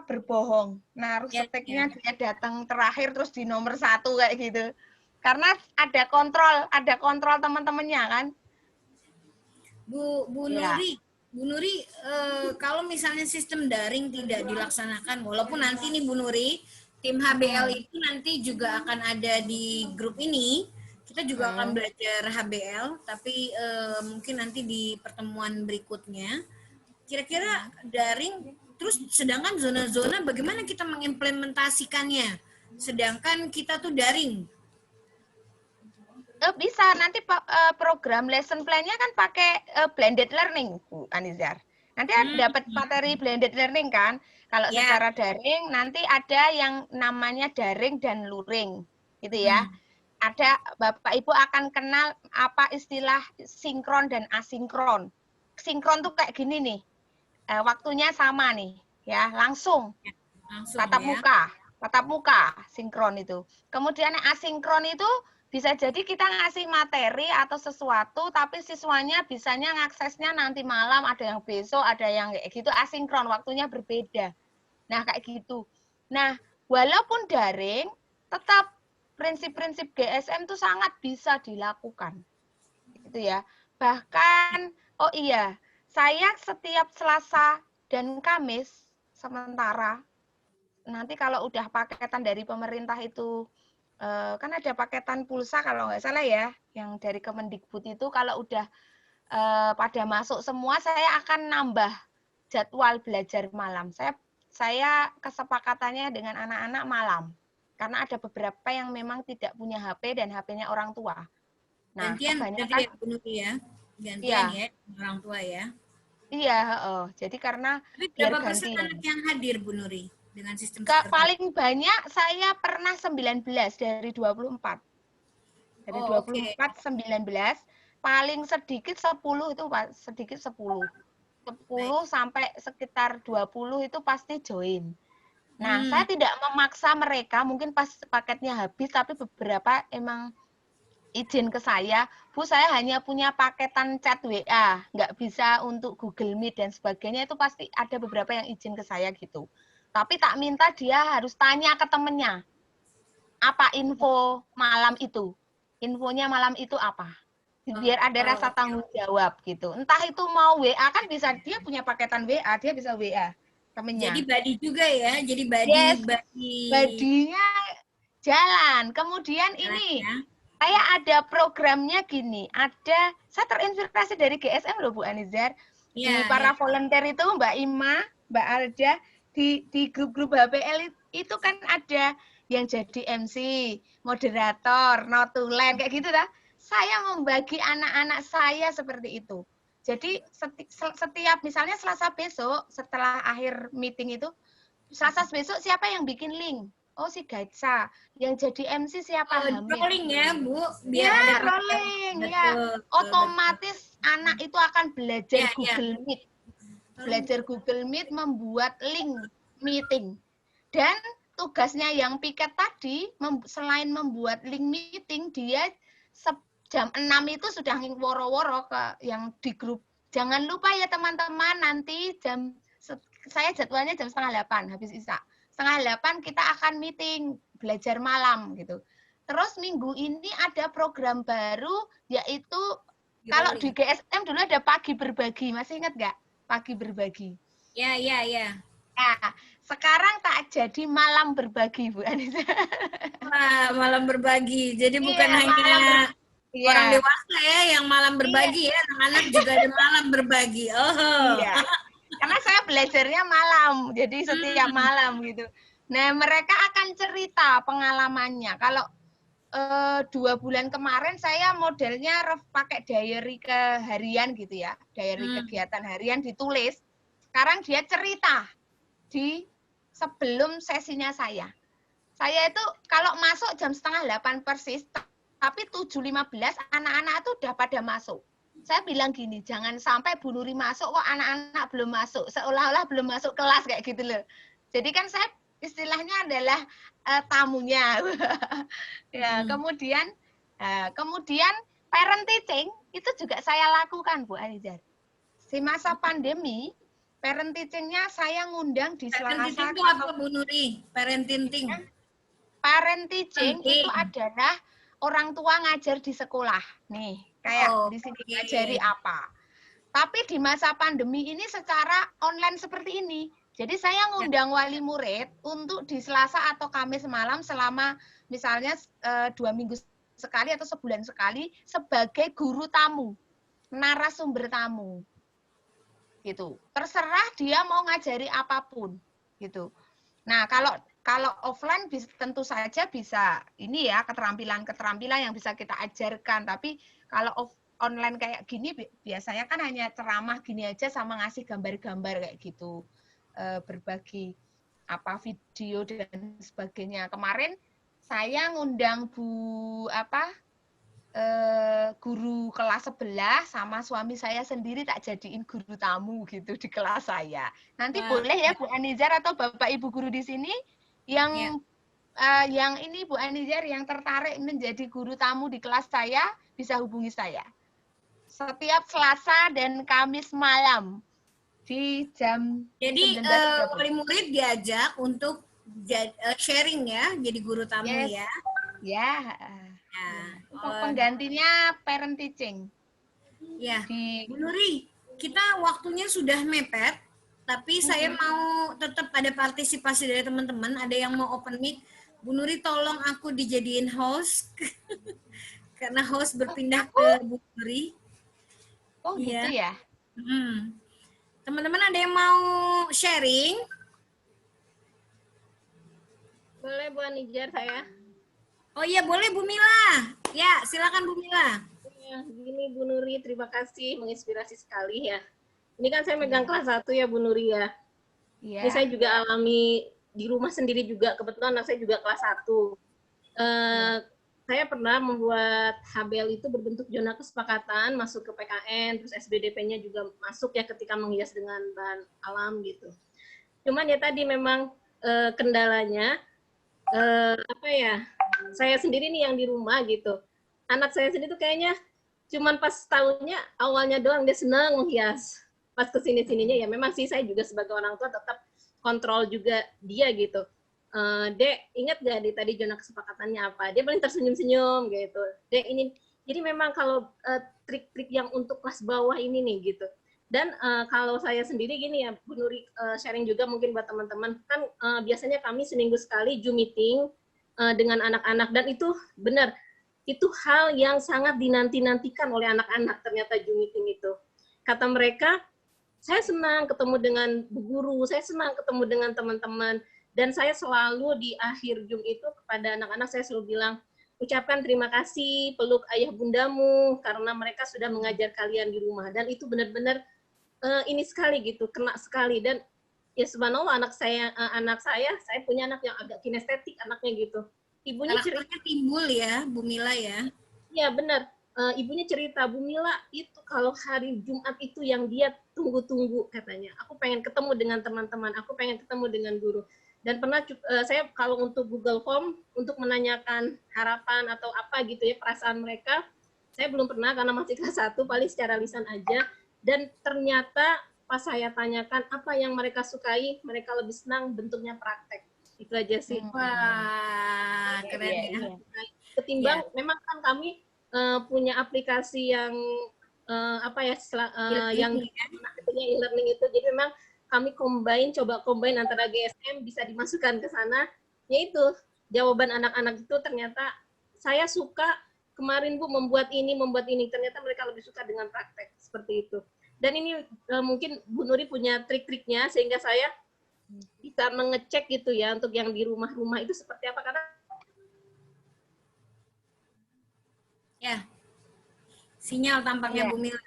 Speaker 2: berbohong. Naruh sticknya dia datang terakhir terus di nomor 1 kayak gitu. Karena ada kontrol teman-temannya kan.
Speaker 1: Bu Nuri, kalau misalnya sistem daring tidak dilaksanakan, walaupun nanti nih Bu Nuri, tim HBL itu nanti juga akan ada di grup ini, kita juga akan belajar HBL, tapi mungkin nanti di pertemuan berikutnya, kira-kira daring, terus sedangkan zona-zona bagaimana kita mengimplementasikannya, sedangkan kita tuh daring.
Speaker 2: Bisa, nanti program lesson plan-nya kan pakai blended learning, Bu Anizar. Nanti dapat materi blended learning kan. Kalau secara daring, nanti ada yang namanya daring dan luring, gitu ya. Ada Bapak Ibu akan kenal apa istilah sinkron dan asinkron. Sinkron tuh kayak gini nih, waktunya sama nih, ya langsung tatap muka, sinkron itu. Kemudian asinkron itu bisa jadi kita ngasih materi atau sesuatu, tapi siswanya bisanya ngaksesnya nanti malam, ada yang besok, ada yang kayak gitu, asinkron, waktunya berbeda. Nah, kayak gitu. Nah, walaupun daring, tetap prinsip-prinsip GSM itu sangat bisa dilakukan. Gitu ya. Bahkan, saya setiap Selasa dan Kamis, sementara, nanti kalau udah paketan dari pemerintah itu, kan ada paketan pulsa kalau nggak salah ya, yang dari Kemendikbud itu kalau udah pada masuk semua, saya akan nambah jadwal belajar malam. Saya kesepakatannya dengan anak-anak malam, karena ada beberapa yang memang tidak punya HP dan HP-nya orang tua. Nah,
Speaker 1: gantian ya, gantian ya orang tua ya.
Speaker 2: Iya, jadi karena
Speaker 1: biar gantian. Berapa persen anak yang hadir, Bu Nuri? Dengan sistem
Speaker 2: paling banyak saya pernah 19 dari 24. Dari 24 19, paling sedikit 10 itu sedikit 10. 10 sampai sekitar 20 itu pasti join. Nah, saya tidak memaksa mereka, mungkin pas paketnya habis, tapi beberapa emang izin ke saya, Bu, saya hanya punya paketan chat WA, nggak bisa untuk Google Meet dan sebagainya, itu pasti ada beberapa yang izin ke saya gitu. Tapi tak minta dia harus tanya ke temennya, apa info malam itu, infonya malam itu apa, biar ada rasa tanggung jawab gitu. Entah itu mau WA, kan bisa, dia punya paketan WA, dia bisa WA temennya.
Speaker 1: Jadi buddy juga ya, jadi
Speaker 2: buddy-nya jalan. Kemudian ini, saya ada programnya gini, saya terinspirasi dari GSM loh Bu Anizar. Para volunteer itu Mbak Ima, Mbak Alda, di grup-grup HBL itu kan ada yang jadi MC, moderator, notulen, kayak gitu lah. Saya membagi anak-anak saya seperti itu. Jadi setiap misalnya Selasa besok, setelah akhir meeting itu, Selasa besok siapa yang bikin link? Oh, si Gaca. Yang jadi MC siapa?
Speaker 1: Rolling ya, Bu.
Speaker 2: Biar rolling. Ya. Otomatis anak itu akan belajar Google Meet. Belajar Google Meet, membuat link meeting. Dan tugasnya yang piket tadi, selain membuat link meeting, dia jam 6 itu sudah woro-woro ke yang di grup jangan lupa ya teman-teman, nanti saya jadwalnya jam 7:30 habis Isya. 7:30 kita akan meeting belajar malam gitu. Terus minggu ini ada program baru, yaitu kalau di GSM dulu ada pagi berbagi, masih ingat nggak? Pagi berbagi.
Speaker 1: Ya.
Speaker 2: Nah, sekarang tak jadi malam berbagi, Bu Anissa.
Speaker 1: Wah, malam berbagi. Jadi bukan hanya orang dewasa ya yang malam berbagi ya, anak-anak juga ada malam berbagi. Oh.
Speaker 2: Iya. Karena saya belajarnya malam, jadi setiap malam gitu. Nah, mereka akan cerita pengalamannya. Kalau 2 bulan kemarin saya modelnya pakai diary harian gitu ya, diary kegiatan harian ditulis. Sekarang dia cerita di sebelum sesinya saya. Saya itu kalau masuk jam 7:30 persis, tapi 7:15 anak-anak itu udah pada masuk. Saya bilang gini, jangan sampai Bu Nuri masuk kok anak-anak belum masuk, seolah-olah belum masuk kelas kayak gitu loh. Jadi kan saya istilahnya adalah tamunya. Ya, kemudian parent teaching itu juga saya lakukan, Bu Anizar. Di masa pandemi, parent teaching-nya saya ngundang di Selasa.
Speaker 1: Parent teaching itu apa, Bu Nuri? Parent teaching.
Speaker 2: Parent teaching itu adalah orang tua ngajar di sekolah. Nih, kayak di sini ngajari apa. Tapi di masa pandemi ini secara online seperti ini. Jadi saya ngundang wali murid untuk di Selasa atau Kamis malam selama misalnya 2 minggu sekali atau sebulan sekali sebagai guru tamu, narasumber tamu. Gitu. Terserah dia mau ngajari apapun, gitu. Nah, kalau offline tentu saja bisa ini ya keterampilan yang bisa kita ajarkan, tapi kalau online kayak gini biasanya kan hanya ceramah gini aja sama ngasih gambar-gambar kayak gitu. Berbagi video dan sebagainya. Kemarin saya ngundang guru kelas 11 sama suami saya sendiri tak jadiin guru tamu gitu di kelas saya. Nanti boleh ya Bu Anizar atau Bapak Ibu guru di sini yang ini Bu Anizar yang tertarik menjadi guru tamu di kelas saya bisa hubungi saya. Setiap Selasa dan Kamis malam di jam.
Speaker 1: Jadi wali murid diajak untuk sharing ya, jadi guru tamu ya.
Speaker 2: Ya. Untuk penggantinya parent teaching.
Speaker 1: Ya. Bu Nuri, kita waktunya sudah mepet, tapi saya mau tetap ada partisipasi dari teman-teman. Ada yang mau open mic. Bu Nuri tolong aku dijadiin host. Karena host berpindah ke Bu Nuri.
Speaker 2: Oh gitu ya?
Speaker 1: Teman-teman ada yang mau sharing?
Speaker 3: Boleh Bu Anizar saya.
Speaker 1: Oh iya boleh Bu Mila. Ya silakan Bu Mila.
Speaker 3: Ya, gini Bu Nuri, terima kasih, menginspirasi sekali ya. Ini kan saya megang kelas 1 ya Bu Nuri ya. Ini saya juga alami di rumah sendiri juga, kebetulan anak saya juga kelas 1. Saya pernah membuat HBL itu berbentuk zona kesepakatan, masuk ke PKN, terus SBDP-nya juga masuk ya ketika menghias dengan bahan alam gitu. Cuman ya tadi memang kendalanya, saya sendiri nih yang di rumah gitu. Anak saya sendiri tuh kayaknya cuman pas tahunnya awalnya doang dia senang menghias. Pas kesini-sininya ya memang sih saya juga sebagai orang tua tetap kontrol juga dia gitu. Dek, ingat gak di tadi zona kesepakatannya apa? Dia paling tersenyum-senyum gitu. Dek, ini, jadi memang kalau trik-trik yang untuk kelas bawah ini nih gitu. Dan kalau saya sendiri gini ya, Bu Nuri sharing juga mungkin buat teman-teman, kan biasanya kami seminggu sekali Zoom meeting dengan anak-anak, dan itu benar, itu hal yang sangat dinanti-nantikan oleh anak-anak ternyata Zoom meeting itu. Kata mereka, saya senang ketemu dengan bu guru, saya senang ketemu dengan teman-teman. Dan saya selalu di akhir Zoom itu kepada anak-anak saya selalu bilang, ucapkan terima kasih, peluk ayah bundamu, karena mereka sudah mengajar kalian di rumah. Dan itu benar-benar ini sekali gitu, kena sekali. Dan ya subhanallah anak saya punya anak yang agak kinestetik anaknya gitu. Ibunya cerita
Speaker 1: timbul ya, Bu Mila ya.
Speaker 3: Iya benar. Ibunya cerita, Bu Mila itu kalau hari Jumat itu yang dia tunggu-tunggu katanya. Aku pengen ketemu dengan teman-teman, aku pengen ketemu dengan guru. Dan pernah saya kalau untuk Google Form untuk menanyakan harapan atau apa gitu ya perasaan mereka, saya belum pernah karena masih kelas 1, paling secara lisan aja.
Speaker 6: Dan ternyata pas saya tanyakan apa yang mereka sukai, mereka lebih senang bentuknya praktek. Itu aja sih.
Speaker 1: Wah, keren ya.
Speaker 6: Ketimbang memang kan kami punya aplikasi yang yang e-learning itu. Jadi memang kami coba combine antara GSM bisa dimasukkan ke sana. Yaitu jawaban anak-anak itu ternyata saya suka kemarin Bu membuat ini. Ternyata mereka lebih suka dengan praktek seperti itu. Dan ini mungkin Bu Nuri punya trik-triknya sehingga saya bisa mengecek gitu ya untuk yang di rumah-rumah itu seperti apa, karena
Speaker 1: ya sinyal tampaknya Bu Mila.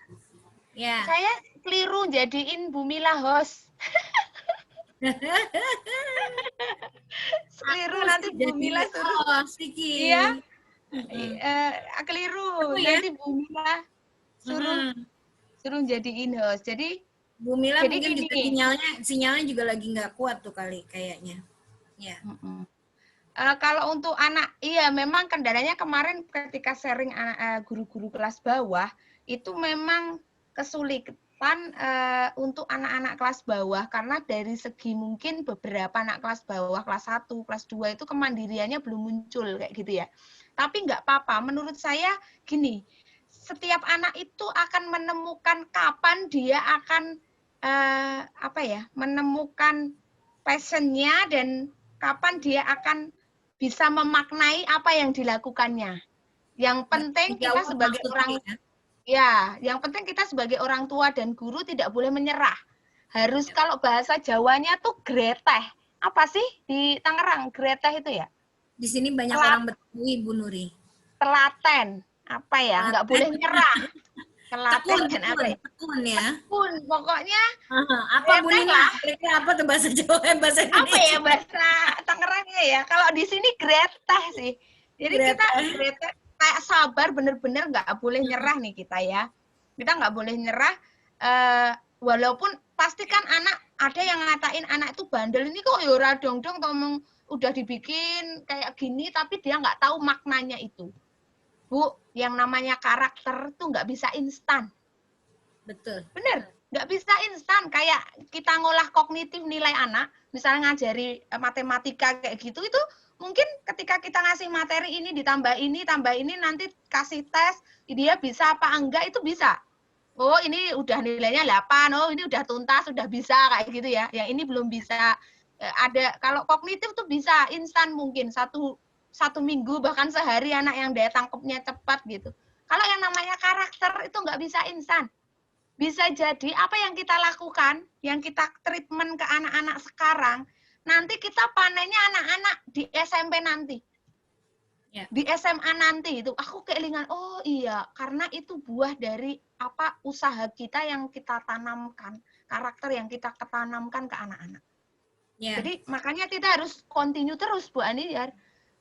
Speaker 1: Ya.
Speaker 2: Saya keliru jadiin Bu Mila host. Keliru nanti Bu Mila suruh. Iya. Keliru. Nanti Bu Mila suruh jadiin host. Jadi
Speaker 1: Bu Mila mungkin juga sinyalnya juga lagi nggak kuat tuh kali kayaknya. Ya.
Speaker 2: Kalau untuk anak, iya memang kendalanya kemarin ketika sharing guru-guru kelas bawah itu memang kesulitan untuk anak-anak kelas bawah karena dari segi mungkin beberapa anak kelas bawah kelas 1, kelas 2 itu kemandiriannya belum muncul kayak gitu ya. Tapi nggak apa-apa, menurut saya gini, setiap anak itu akan menemukan kapan dia akan menemukan passion-nya dan kapan dia akan bisa memaknai apa yang dilakukannya. Yang penting kita sebagai yang penting kita sebagai orang tua dan guru tidak boleh menyerah. Harus kalau bahasa Jawanya tuh greteh. Apa sih di Tangerang greteh itu ya?
Speaker 1: Di sini banyak orang Betawi, Bu Nuri.
Speaker 2: Telaten. Apa ya? Nggak boleh nyerah. Telaten
Speaker 1: tekun ya.
Speaker 2: Tekun, pokoknya.
Speaker 1: Apa Bu Nina? Kira-kira apa tuh bahasa Jawa, bahasa Indonesia?
Speaker 2: Apa ya bahasa Tangerangnya ya? Kalau di sini greteh sih. Jadi kita greteh kayak sabar, bener-bener nggak boleh nyerah nih kita ya. Kita nggak boleh nyerah. Walaupun pasti kan anak ada yang ngatain anak itu bandel, ini kok yora dong-dong ngomong udah dibikin kayak gini, tapi dia nggak tahu maknanya itu. Bu, yang namanya karakter tuh nggak bisa instan.
Speaker 1: Betul.
Speaker 2: Bener, nggak bisa instan. Kayak kita ngolah kognitif nilai anak, misalnya ngajari matematika kayak gitu, itu mungkin ketika kita ngasih materi ini, ditambah ini, nanti kasih tes, dia bisa apa enggak, itu bisa. Oh, ini udah nilainya 8, oh ini udah tuntas, udah bisa, kayak gitu ya. Yang ini belum bisa. Ada, kalau kognitif tuh bisa instan mungkin, satu minggu bahkan sehari anak yang daya tangkapnya cepat gitu. Kalau yang namanya karakter itu nggak bisa instan. Bisa jadi apa yang kita lakukan, yang kita treatment ke anak-anak sekarang, nanti kita panennya anak-anak di SMP nanti. Ya. Di SMA nanti itu aku keinginan, oh iya, karena itu buah dari apa usaha kita yang kita tanamkan, karakter yang kita tanamkan ke anak-anak. Ya. Jadi makanya kita harus continue terus Bu Ani ya.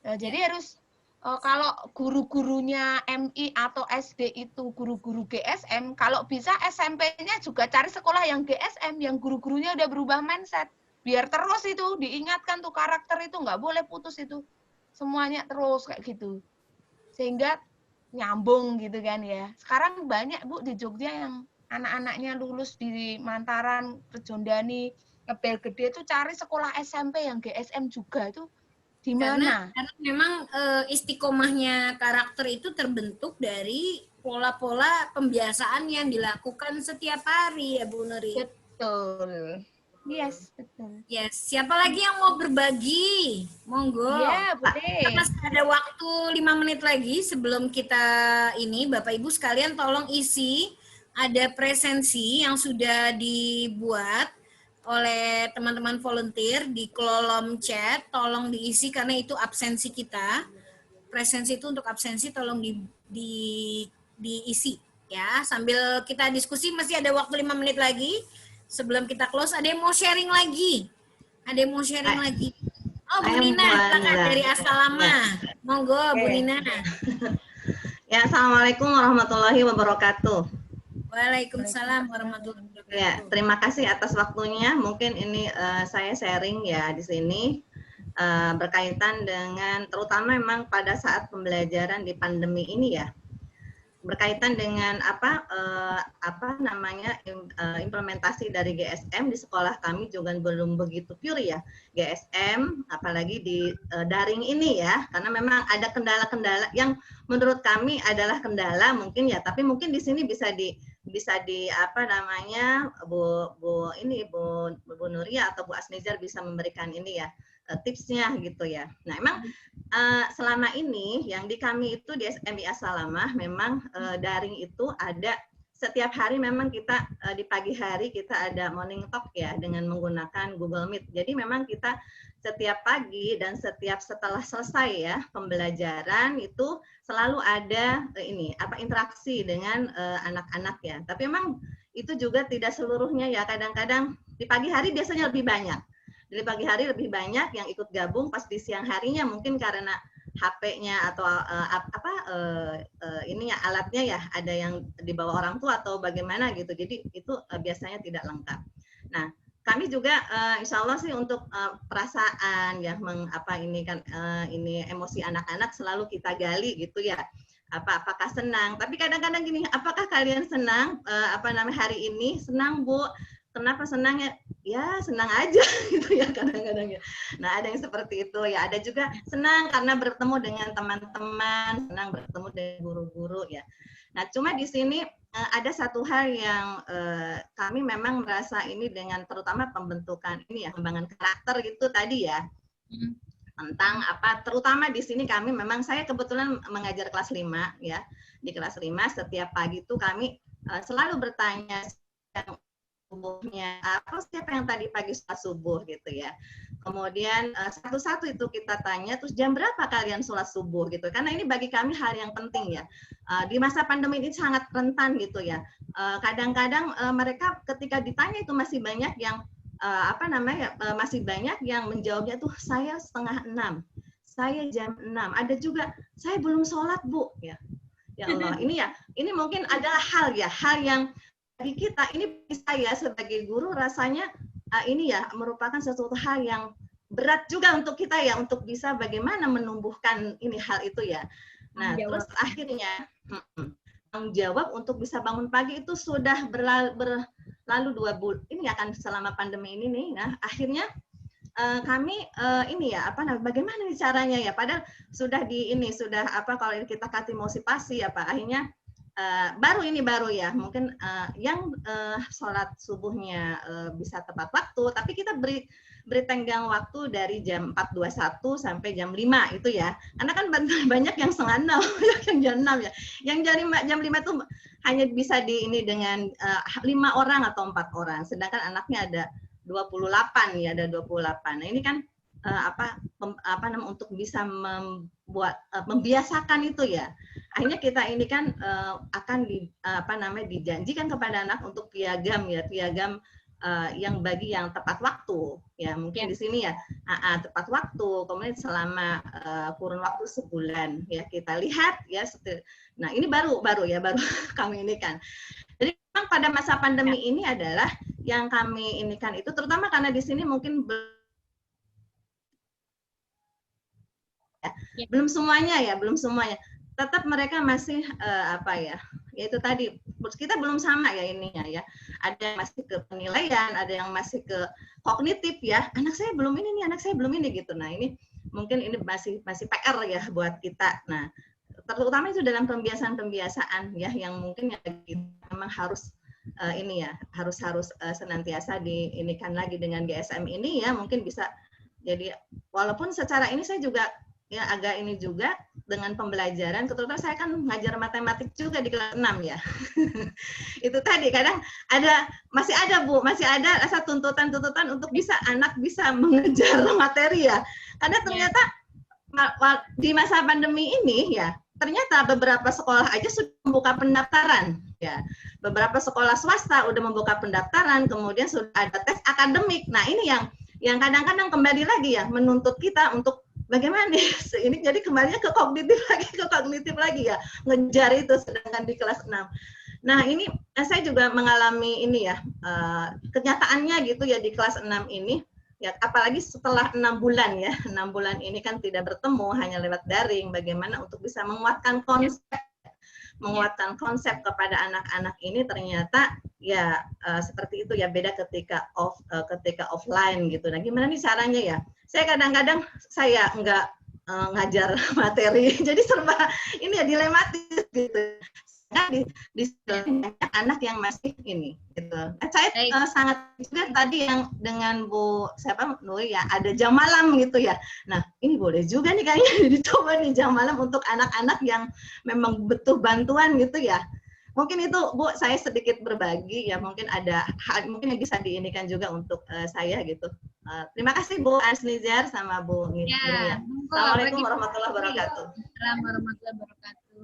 Speaker 2: Jadi harus kalau guru-gurunya MI atau SD itu guru-guru GSM, kalau bisa SMP-nya juga cari sekolah yang GSM, yang guru-gurunya udah berubah mindset. Biar terus itu diingatkan tuh karakter itu nggak boleh putus itu. Semuanya terus kayak gitu. Sehingga nyambung gitu kan ya. Sekarang banyak Bu di Jogja yang anak-anaknya lulus di Mantaran, Rejondani, Ngebel Gede itu cari sekolah SMP yang GSM juga itu.
Speaker 1: Karena memang istiqomahnya karakter itu terbentuk dari pola-pola pembiasaan yang dilakukan setiap hari ya Bu Nuri.
Speaker 2: Betul. Yes, betul.
Speaker 1: Yes. Siapa lagi yang mau berbagi? Monggo.
Speaker 2: Iya, boleh.
Speaker 1: Masih ada waktu 5 menit lagi sebelum kita ini, Bapak Ibu sekalian tolong isi ada presensi yang sudah dibuat oleh teman-teman volunteer di kolom chat, tolong diisi karena itu absensi kita. Presensi itu untuk absensi, tolong diisi ya. Sambil kita diskusi, masih ada waktu 5 menit lagi sebelum kita close. Ada yang mau sharing lagi? Ada yang mau sharing lagi? Oh, Bu Nina, silakan dari Asalama. Monggo, Bu Nina.
Speaker 7: Ya, Assalamualaikum warahmatullahi wabarakatuh.
Speaker 1: Waalaikumsalam warahmatullahi wabarakatuh.
Speaker 7: Ya, terima kasih atas waktunya. Mungkin ini saya sharing ya di sini berkaitan dengan terutama memang pada saat pembelajaran di pandemi ini ya. berkaitan dengan implementasi dari GSM di sekolah kami juga belum begitu pure ya GSM, apalagi di daring ini ya, karena memang ada kendala-kendala yang menurut kami adalah kendala mungkin ya, tapi mungkin di sini bisa di Bu Nuria atau Bu Asnizar bisa memberikan ini ya tipsnya gitu ya. Nah, emang selama ini yang di kami itu di SMI As-Salamah memang daring itu ada setiap hari, memang kita di pagi hari kita ada morning talk ya dengan menggunakan Google Meet. Jadi memang kita setiap pagi dan setelah selesai ya pembelajaran itu selalu ada interaksi dengan anak-anak ya. Tapi memang itu juga tidak seluruhnya ya, kadang-kadang di pagi hari biasanya lebih banyak. Di pagi hari lebih banyak yang ikut gabung, pas di siang harinya mungkin karena HP-nya atau alatnya ya ada yang dibawa orang tua atau bagaimana gitu. Jadi itu biasanya tidak lengkap. Nah, kami juga insya Allah sih untuk perasaan ya ini emosi anak-anak selalu kita gali gitu ya. Apakah senang? Tapi kadang-kadang gini, apakah kalian senang hari ini? Senang, Bu. Kenapa senangnya? Ya senang aja gitu ya kadang-kadang ya. Nah, ada yang seperti itu ya. Ada juga senang karena bertemu dengan teman-teman, senang bertemu dengan guru-guru ya. Nah, cuma di sini ada satu hal yang kami memang merasa ini dengan terutama pembentukan ini ya, pengembangan karakter gitu tadi ya. Tentang terutama di sini kami memang, saya kebetulan mengajar kelas 5 ya. Di kelas 5 setiap pagi itu kami selalu bertanya subuhnya siapa yang tadi pagi sholat subuh gitu ya. Kemudian satu-satu itu kita tanya, terus jam berapa kalian sholat subuh gitu, karena ini bagi kami hal yang penting ya. Di masa pandemi ini sangat rentan gitu ya. Kadang-kadang mereka ketika ditanya itu masih banyak yang masih banyak yang menjawabnya tuh saya 5:30, saya jam 6, ada juga saya belum sholat Bu ya. Ya Allah, ini mungkin adalah hal yang bagi kita ini, saya sebagai guru rasanya ini ya merupakan sesuatu hal yang berat juga untuk kita ya, untuk bisa bagaimana menumbuhkan ini hal itu ya. Nah, terus akhirnya tanggung jawab untuk bisa bangun pagi itu sudah berlalu 2 bulan ini akan selama pandemi ini nih. Nah, akhirnya kami bagaimana nih caranya ya, padahal sudah kalau kita kasih motivasi akhirnya baru ya mungkin yang sholat subuhnya bisa tepat waktu, tapi kita beri tenggang waktu dari jam 4.21 sampai jam 5 itu ya, karena kan banyak yang 5:30 yang jam 6 ya, yang jam 5 itu hanya bisa dengan 5 orang atau 4 orang, sedangkan anaknya ada 28 ya, ada 28. Nah, ini kan untuk bisa membiasakan itu ya. Akhirnya kita ini kan akan dijanjikan kepada anak untuk piagam yang bagi yang tepat waktu ya, mungkin di sini ya tepat waktu, kemudian selama kurun waktu sebulan ya kita lihat ya. Nah, ini baru kami ini kan. Jadi memang pada masa pandemi ini adalah yang kami ini kan itu terutama karena di sini mungkin belum semuanya, tetap mereka masih yaitu tadi kita belum sama ya ininya ya, ada yang masih ke penilaian, ada yang masih ke kognitif ya, anak saya belum ini gitu. Nah, ini mungkin ini masih PR ya buat kita. Nah, terutama itu dalam pembiasaan ya, yang mungkin memang harus harus senantiasa diinikan lagi dengan GSM ini ya, mungkin bisa jadi walaupun secara ini saya juga ya agak ini juga dengan pembelajaran, terutama saya kan ngajar matematik juga di kelas 6 ya. Itu tadi kadang masih ada rasa tuntutan untuk anak bisa mengejar materi ya. Karena ternyata di masa pandemi ini ya, ternyata beberapa sekolah aja sudah membuka pendaftaran ya. Beberapa sekolah swasta udah membuka pendaftaran, kemudian sudah ada tes akademik. Nah, ini yang kadang-kadang kembali lagi ya menuntut kita untuk bagaimana nih, ini jadi kembalinya ke kognitif lagi ya, ngejar itu, sedangkan di kelas 6. Nah, ini saya juga mengalami ini ya, kenyataannya gitu ya di kelas 6 ini, ya apalagi setelah 6 bulan ya, 6 bulan ini kan tidak bertemu, hanya lewat daring, bagaimana untuk bisa menguatkan konsep menguatkan konsep kepada anak-anak ini ternyata ya seperti itu ya, beda ketika offline gitu. Nah, gimana nih caranya ya? Saya kadang-kadang saya nggak ngajar materi, jadi serba ini ya dilematis gitu. Nah, di banyak anak yang masih ini gitu. Saya sangat juga tadi yang dengan Bu Nuri ya, ada jam malam gitu ya. Nah, ini boleh juga nih kayaknya dicoba nih jam malam untuk anak-anak yang memang butuh bantuan gitu ya. Mungkin itu Bu, saya sedikit berbagi ya, mungkin ada hal mungkin yang bisa diinikan juga untuk saya gitu. Terima kasih Bu Asnizar sama Bu Nuri ya. Assalamualaikum warahmatullahi wabarakatuh.
Speaker 1: Assalamualaikum warahmatullahi wabarakatuh.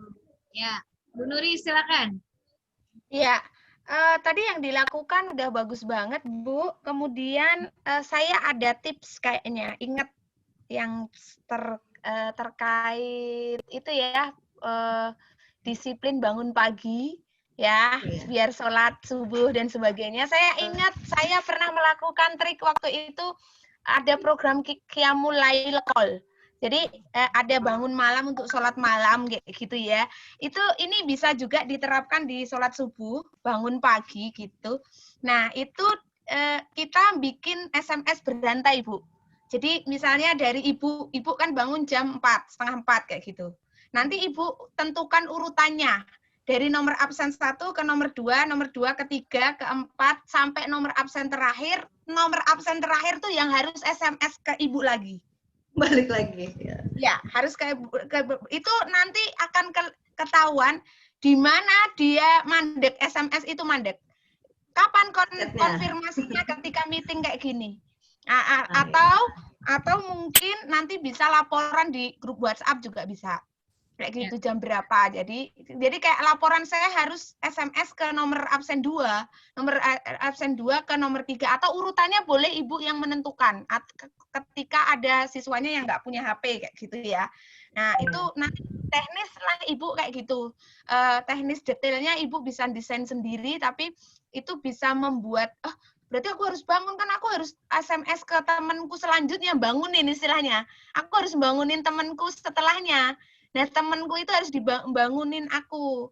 Speaker 1: Ya, Bu Nuri silakan.
Speaker 2: Ya, tadi yang dilakukan udah bagus banget Bu. Kemudian saya ada tips kayaknya. Ingat yang terkait itu ya, disiplin bangun pagi ya, biar sholat subuh dan sebagainya. Saya ingat saya pernah melakukan trik waktu itu, ada program Qiyamul Lail Call. Jadi ada bangun malam untuk sholat malam gitu ya. Ini bisa juga diterapkan di sholat subuh, bangun pagi gitu. Nah itu kita bikin SMS berantai Bu. Jadi misalnya dari ibu kan bangun jam 4, setengah 4 kayak gitu. Nanti ibu tentukan urutannya. Dari nomor absen 1 ke nomor 2, nomor 2 ke 3, ke 4, sampai nomor absen terakhir. Nomor absen terakhir tuh yang harus SMS ke ibu lagi.
Speaker 7: Balik lagi
Speaker 2: ya harus itu nanti akan ketahuan di mana dia mandek, SMS itu mandek, kapan konfirmasinya ketika meeting kayak gini, atau mungkin nanti bisa laporan di grup WhatsApp juga bisa kayak gitu jam berapa. Jadi kayak laporan saya harus SMS ke nomor absen 2, nomor absen 2 ke nomor 3, atau urutannya boleh ibu yang menentukan ketika ada siswanya yang nggak punya HP kayak gitu ya. Nah itu nanti teknis lah ibu kayak gitu, teknis detailnya ibu bisa desain sendiri, tapi itu bisa membuat berarti aku harus bangun, kan aku harus SMS ke temanku selanjutnya, bangunin istilahnya, aku harus bangunin temanku setelahnya. Nah, temanku itu harus dibangunin aku.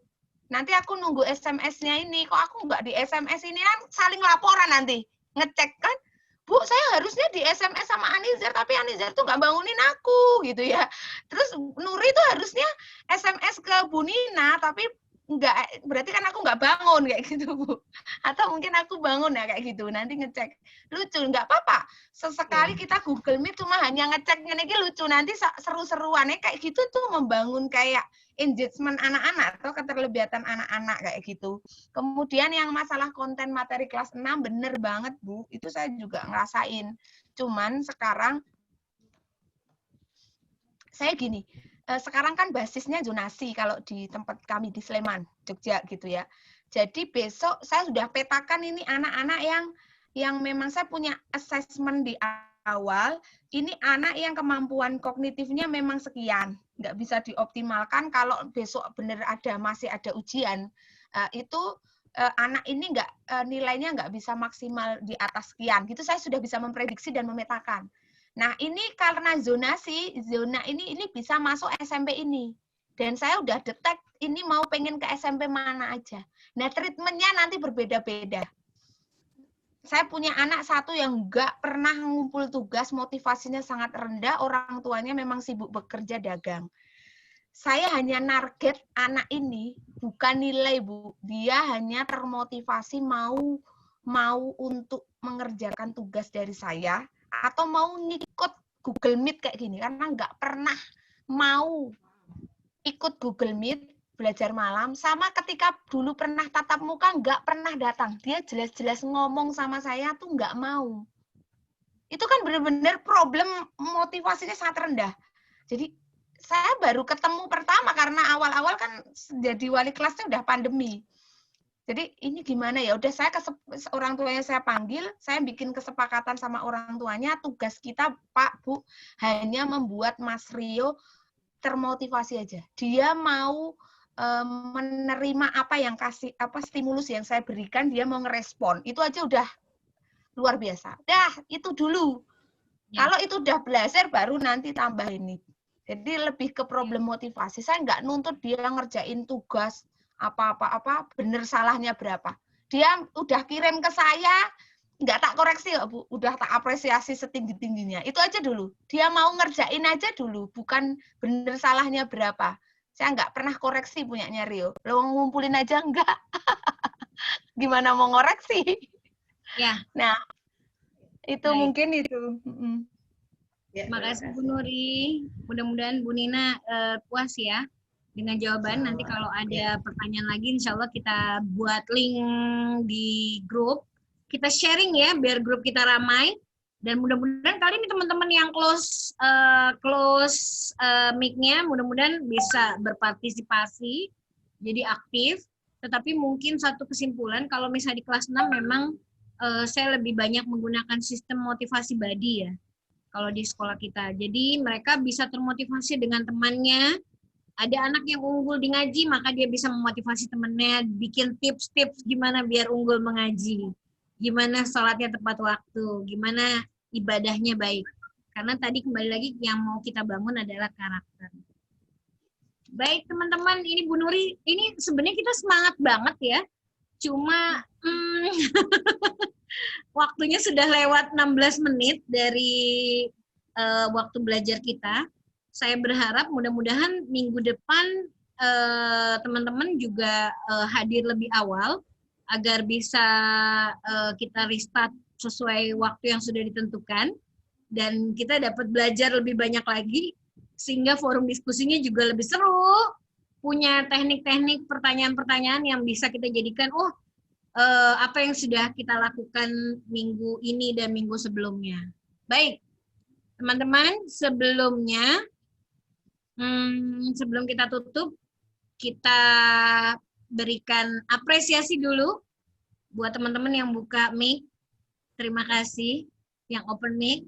Speaker 2: Nanti aku nunggu SMS-nya ini. Kok aku nggak di SMS ini, kan saling laporan nanti. Ngecek kan, Bu, saya harusnya di SMS sama Anizar, tapi Anizar tuh nggak bangunin aku, gitu ya. Terus Nuri tuh harusnya SMS ke Bu Nina, tapi nggak, berarti kan aku nggak bangun, kayak gitu, Bu. Atau mungkin aku bangun ya, kayak gitu. Nanti ngecek. Lucu, nggak apa-apa. Sesekali kita Google Meet cuma hanya ngeceknya ini lucu, nanti seru-seruannya kayak gitu tuh membangun kayak engagement anak-anak atau keterlibatan anak-anak kayak gitu. Kemudian yang masalah konten materi kelas 6 bener banget Bu, itu saya juga ngerasain. Cuman sekarang saya gini, sekarang kan basisnya zonasi kalau di tempat kami di Sleman, Jogja gitu ya. Jadi besok saya sudah petakan ini anak-anak yang memang saya punya assessment di awal, ini anak yang kemampuan kognitifnya memang sekian, nggak bisa dioptimalkan kalau besok benar masih ada ujian, itu anak ini nilainya nggak bisa maksimal di atas sekian, gitu saya sudah bisa memprediksi dan memetakan. Nah ini karena zonasi, zona ini bisa masuk SMP ini, dan saya udah detek ini mau pengen ke SMP mana aja. Nah treatmentnya nanti berbeda-beda. Saya punya anak satu yang nggak pernah ngumpul tugas, motivasinya sangat rendah, orang tuanya memang sibuk bekerja dagang. Saya hanya target anak ini, bukan nilai Bu, dia hanya termotivasi mau untuk mengerjakan tugas dari saya, atau mau ngikut Google Meet kayak gini, karena nggak pernah mau ikut Google Meet, belajar malam, sama ketika dulu pernah tatap muka, nggak pernah datang. Dia jelas-jelas ngomong sama saya tuh nggak mau. Itu kan benar-benar problem motivasinya sangat rendah. Jadi saya baru ketemu pertama karena awal-awal kan jadi wali kelasnya udah pandemi. Jadi ini gimana ya? Udah saya orang tuanya saya panggil, saya bikin kesepakatan sama orang tuanya, tugas kita Pak Bu hanya membuat Mas Rio termotivasi aja. Dia mau menerima apa yang stimulus yang saya berikan, dia mau ngerespon. Itu aja udah luar biasa. Itu dulu. Ya. Kalau itu udah belajar baru nanti tambah ini. Jadi lebih ke problem motivasi. Saya nggak nuntut dia ngerjain tugas apa bener salahnya berapa. Dia udah kirim ke saya, nggak tak koreksi ya Bu, udah tak apresiasi setinggi-tingginya. Itu aja dulu. Dia mau ngerjain aja dulu, bukan bener salahnya berapa. Saya nggak pernah koreksi punyanya Rio. Lo ngumpulin aja enggak. Gimana mau ngoreksi?
Speaker 1: Ya.
Speaker 2: Nah, itu
Speaker 1: Baik.
Speaker 2: mungkin itu.
Speaker 7: Ya,
Speaker 1: Terima kasih Bu Nuri. Mudah-mudahan Bu Nina puas ya dengan jawaban. Nanti kalau ada pertanyaan lagi, insya Allah kita buat link di grup. Kita sharing ya, biar grup kita ramai. Dan mudah-mudahan kali ini teman-teman yang close mic-nya, mudah-mudahan bisa berpartisipasi, jadi aktif. Tetapi mungkin satu kesimpulan, kalau misalnya di kelas 6 memang saya lebih banyak menggunakan sistem motivasi body ya, kalau di sekolah kita. Jadi mereka bisa termotivasi dengan temannya. Ada anak yang unggul di ngaji, maka dia bisa memotivasi temannya, bikin tips-tips gimana biar unggul mengaji. Gimana sholatnya tepat waktu, gimana ibadahnya baik. Karena tadi kembali lagi yang mau kita bangun adalah karakter. Baik teman-teman, ini Bu Nuri, ini sebenarnya kita semangat banget ya. Cuma waktunya sudah lewat 16 menit dari waktu belajar kita. Saya berharap mudah-mudahan minggu depan teman-teman juga hadir lebih awal agar bisa kita restart sesuai waktu yang sudah ditentukan dan kita dapat belajar lebih banyak lagi sehingga forum diskusinya juga lebih seru, punya teknik-teknik pertanyaan-pertanyaan yang bisa kita jadikan apa yang sudah kita lakukan minggu ini dan minggu sebelumnya. Baik, teman-teman, sebelumnya sebelum kita tutup, kita berikan apresiasi dulu buat teman-teman yang buka mic. Terima kasih yang open mic.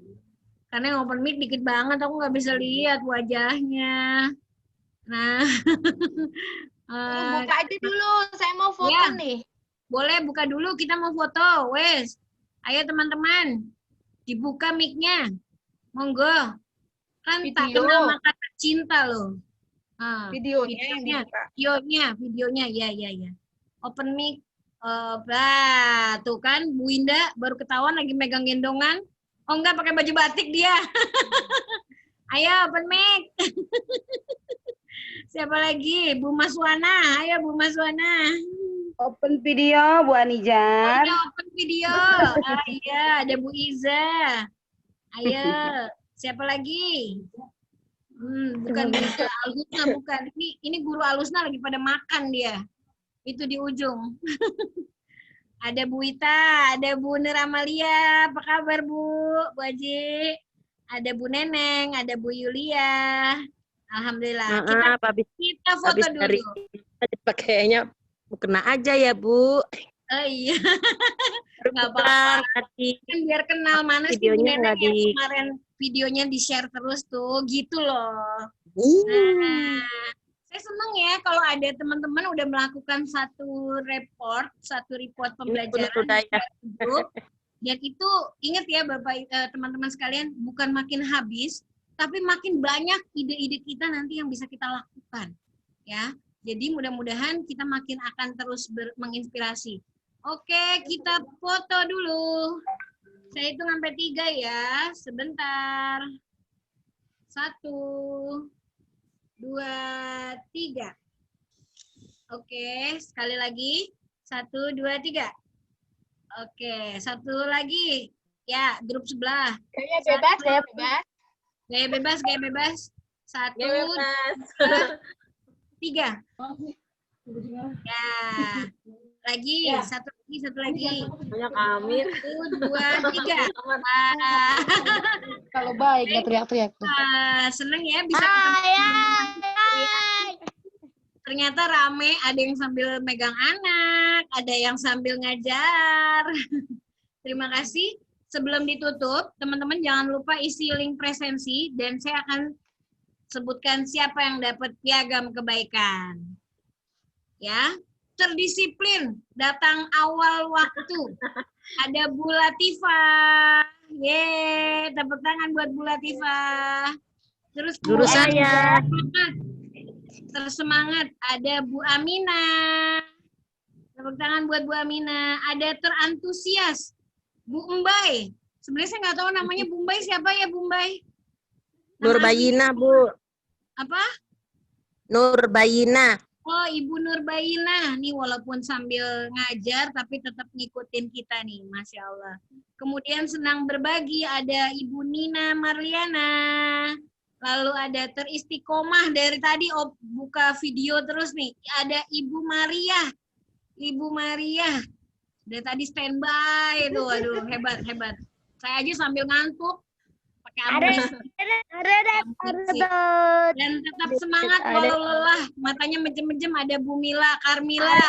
Speaker 1: Karena yang open mic dikit banget, aku nggak bisa lihat wajahnya. Nah,
Speaker 2: Buka aja dulu, saya mau foto
Speaker 1: ya.
Speaker 2: nih.
Speaker 1: Boleh buka dulu, kita mau foto. Wes, ayo teman-teman, dibuka mic-nya. Monggo. Kan tak kenal maka tak cinta loh. Videonya, ya. Open mic. Tuh kan, Bu Indah baru ketahuan lagi megang gendongan. Oh enggak, pakai baju batik dia. Ayo, open mic. Siapa lagi? Bu Maswana. Ayo, Bu Maswana.
Speaker 8: Open video, Bu Anijar.
Speaker 1: Ayo, open video. Iya, ada Bu Iza. Ayo, siapa lagi? Bukan guru Alusna, bukan. Ini guru Alusna lagi pada makan dia. Itu di ujung. Ada Bu Ita, ada Bu Neramalia. Apa kabar Bu? Bu Aji. Ada Bu Neneng, ada Bu Yulia. Alhamdulillah. Kita foto dulu.
Speaker 8: Pakainya kena aja ya Bu.
Speaker 1: Oh iya. Nggak apa-apa. Kan biar kenal mana sih Bu Neneng yang kemarin videonya di-share terus tuh. Gitu loh. Nah, saya seneng ya kalau ada teman-teman udah melakukan satu report pembelajaran di grup. Dan itu ingat ya Bapak teman-teman sekalian, bukan makin habis, tapi makin banyak ide-ide kita nanti yang bisa kita lakukan. Ya. Jadi mudah-mudahan kita makin akan terus menginspirasi. Oke, kita foto dulu. Saya hitung sampai 3 ya. Sebentar. 1, 2, 3. Oke, sekali lagi. 1, 2, 3. Oke, satu lagi. Ya, grup sebelah.
Speaker 2: Gaya bebas, gaya bebas.
Speaker 1: Gaya bebas, gaya bebas. 1, 2, 3. Ya. Lagi, satu lagi.
Speaker 8: Banyak Amir.
Speaker 1: 1, 2, 3.
Speaker 8: Kalau baik nggak teriak-teriak.
Speaker 1: Seneng ya bisa ketemu. Ternyata rame, ada yang sambil megang anak, ada yang sambil ngajar. Terima kasih. Sebelum ditutup, teman-teman jangan lupa isi link presensi dan saya akan sebutkan siapa yang dapat piagam kebaikan. Ya, terdisiplin, datang awal waktu. Ada Bu Latifah. Yeay, tepuk tangan buat Bu Latifah. Terus
Speaker 8: Guru saya.
Speaker 1: tersemangat ada Bu Amina. Tepuk tangan buat Bu Amina. Ada terantusias Bu Umbai. Sebenarnya saya nggak tahu namanya Bu Umbai siapa ya Bu Umbai?
Speaker 8: Nurbayina, Bu.
Speaker 1: Apa?
Speaker 8: Nurbayina.
Speaker 1: Oh, Ibu Nurbayina. Nih walaupun sambil ngajar tapi tetap ngikutin kita nih, Masya Allah. Kemudian senang berbagi ada Ibu Nina Marliana. Lalu ada teristiqomah dari tadi buka video terus nih. Ada Ibu Maria. Ibu Maria. Dari tadi standby tuh, aduh hebat. Saya aja sambil ngantuk pakai dan tetap semangat walau lelah, matanya menjem-menjem ada Bu Mila, Karmila.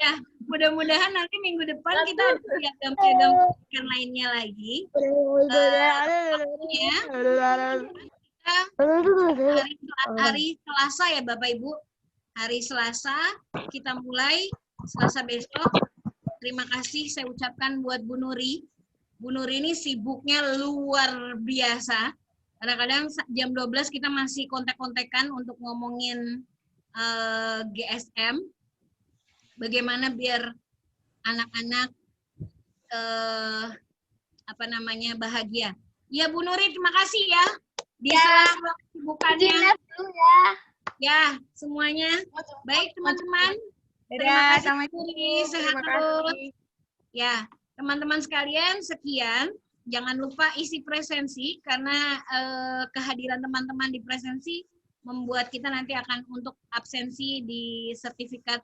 Speaker 1: Ya, mudah-mudahan nanti minggu depan kita ada piagam-piagam lainnya lagi. Hari Selasa ya Bapak Ibu. Hari Selasa kita mulai, Selasa besok. Terima kasih saya ucapkan buat Bu Nuri. Bu Nuri ini sibuknya luar biasa. Kadang-kadang jam 12 kita masih kontak-kontakan untuk ngomongin GSM. Bagaimana biar anak-anak bahagia. Ya Bu Nuri, terima kasih ya. Di sela-sela kesibukannya. Ya, semuanya. Baik teman-teman. Terima kasih Bu Nuri, sehat terus. Ya. Teman-teman sekalian, sekian. Jangan lupa isi presensi, karena kehadiran teman-teman di presensi membuat kita nanti akan untuk absensi di sertifikat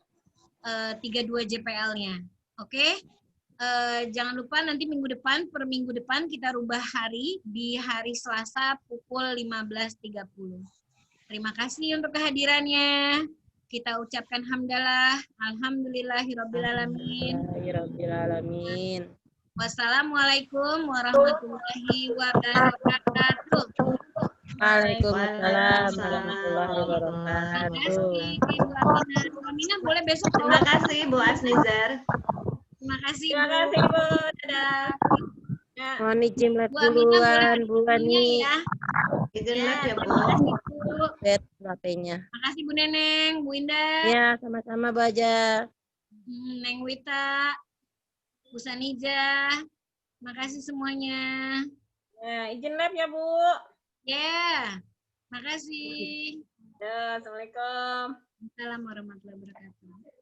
Speaker 1: 32 JPL-nya. Oke? Jangan lupa nanti per minggu depan kita rubah hari di hari Selasa pukul 15.30. Terima kasih untuk kehadirannya. Kita ucapkan hamdalah, alhamdulillahirrabbilalamin. Wassalamualaikum warahmatullahi wabarakatuh.
Speaker 8: Waalaikumsalam warahmatullahi wabarakatuh.
Speaker 1: Terima kasih Bu Amina, boleh besok.
Speaker 7: Terima kasih Bu Asnizar.
Speaker 1: Terima kasih
Speaker 6: Bu. Dadah.
Speaker 8: Mohon izin live
Speaker 1: Bu Amina,
Speaker 8: duluan, Bu Ani.
Speaker 1: ya.
Speaker 7: Izin live ya Bu.
Speaker 1: Terima kasih Bu.
Speaker 8: Lihat HP-nya.
Speaker 1: Terima kasih Bu Neneng, Bu Indah.
Speaker 8: Ya, sama-sama Bu Aja.
Speaker 1: Neng Wita, Bu Sanija. Terima kasih semuanya.
Speaker 6: Nah, izin live ya Bu.
Speaker 1: Ya, makasih.
Speaker 6: Assalamualaikum.
Speaker 1: Assalamualaikum warahmatullahi wabarakatuh.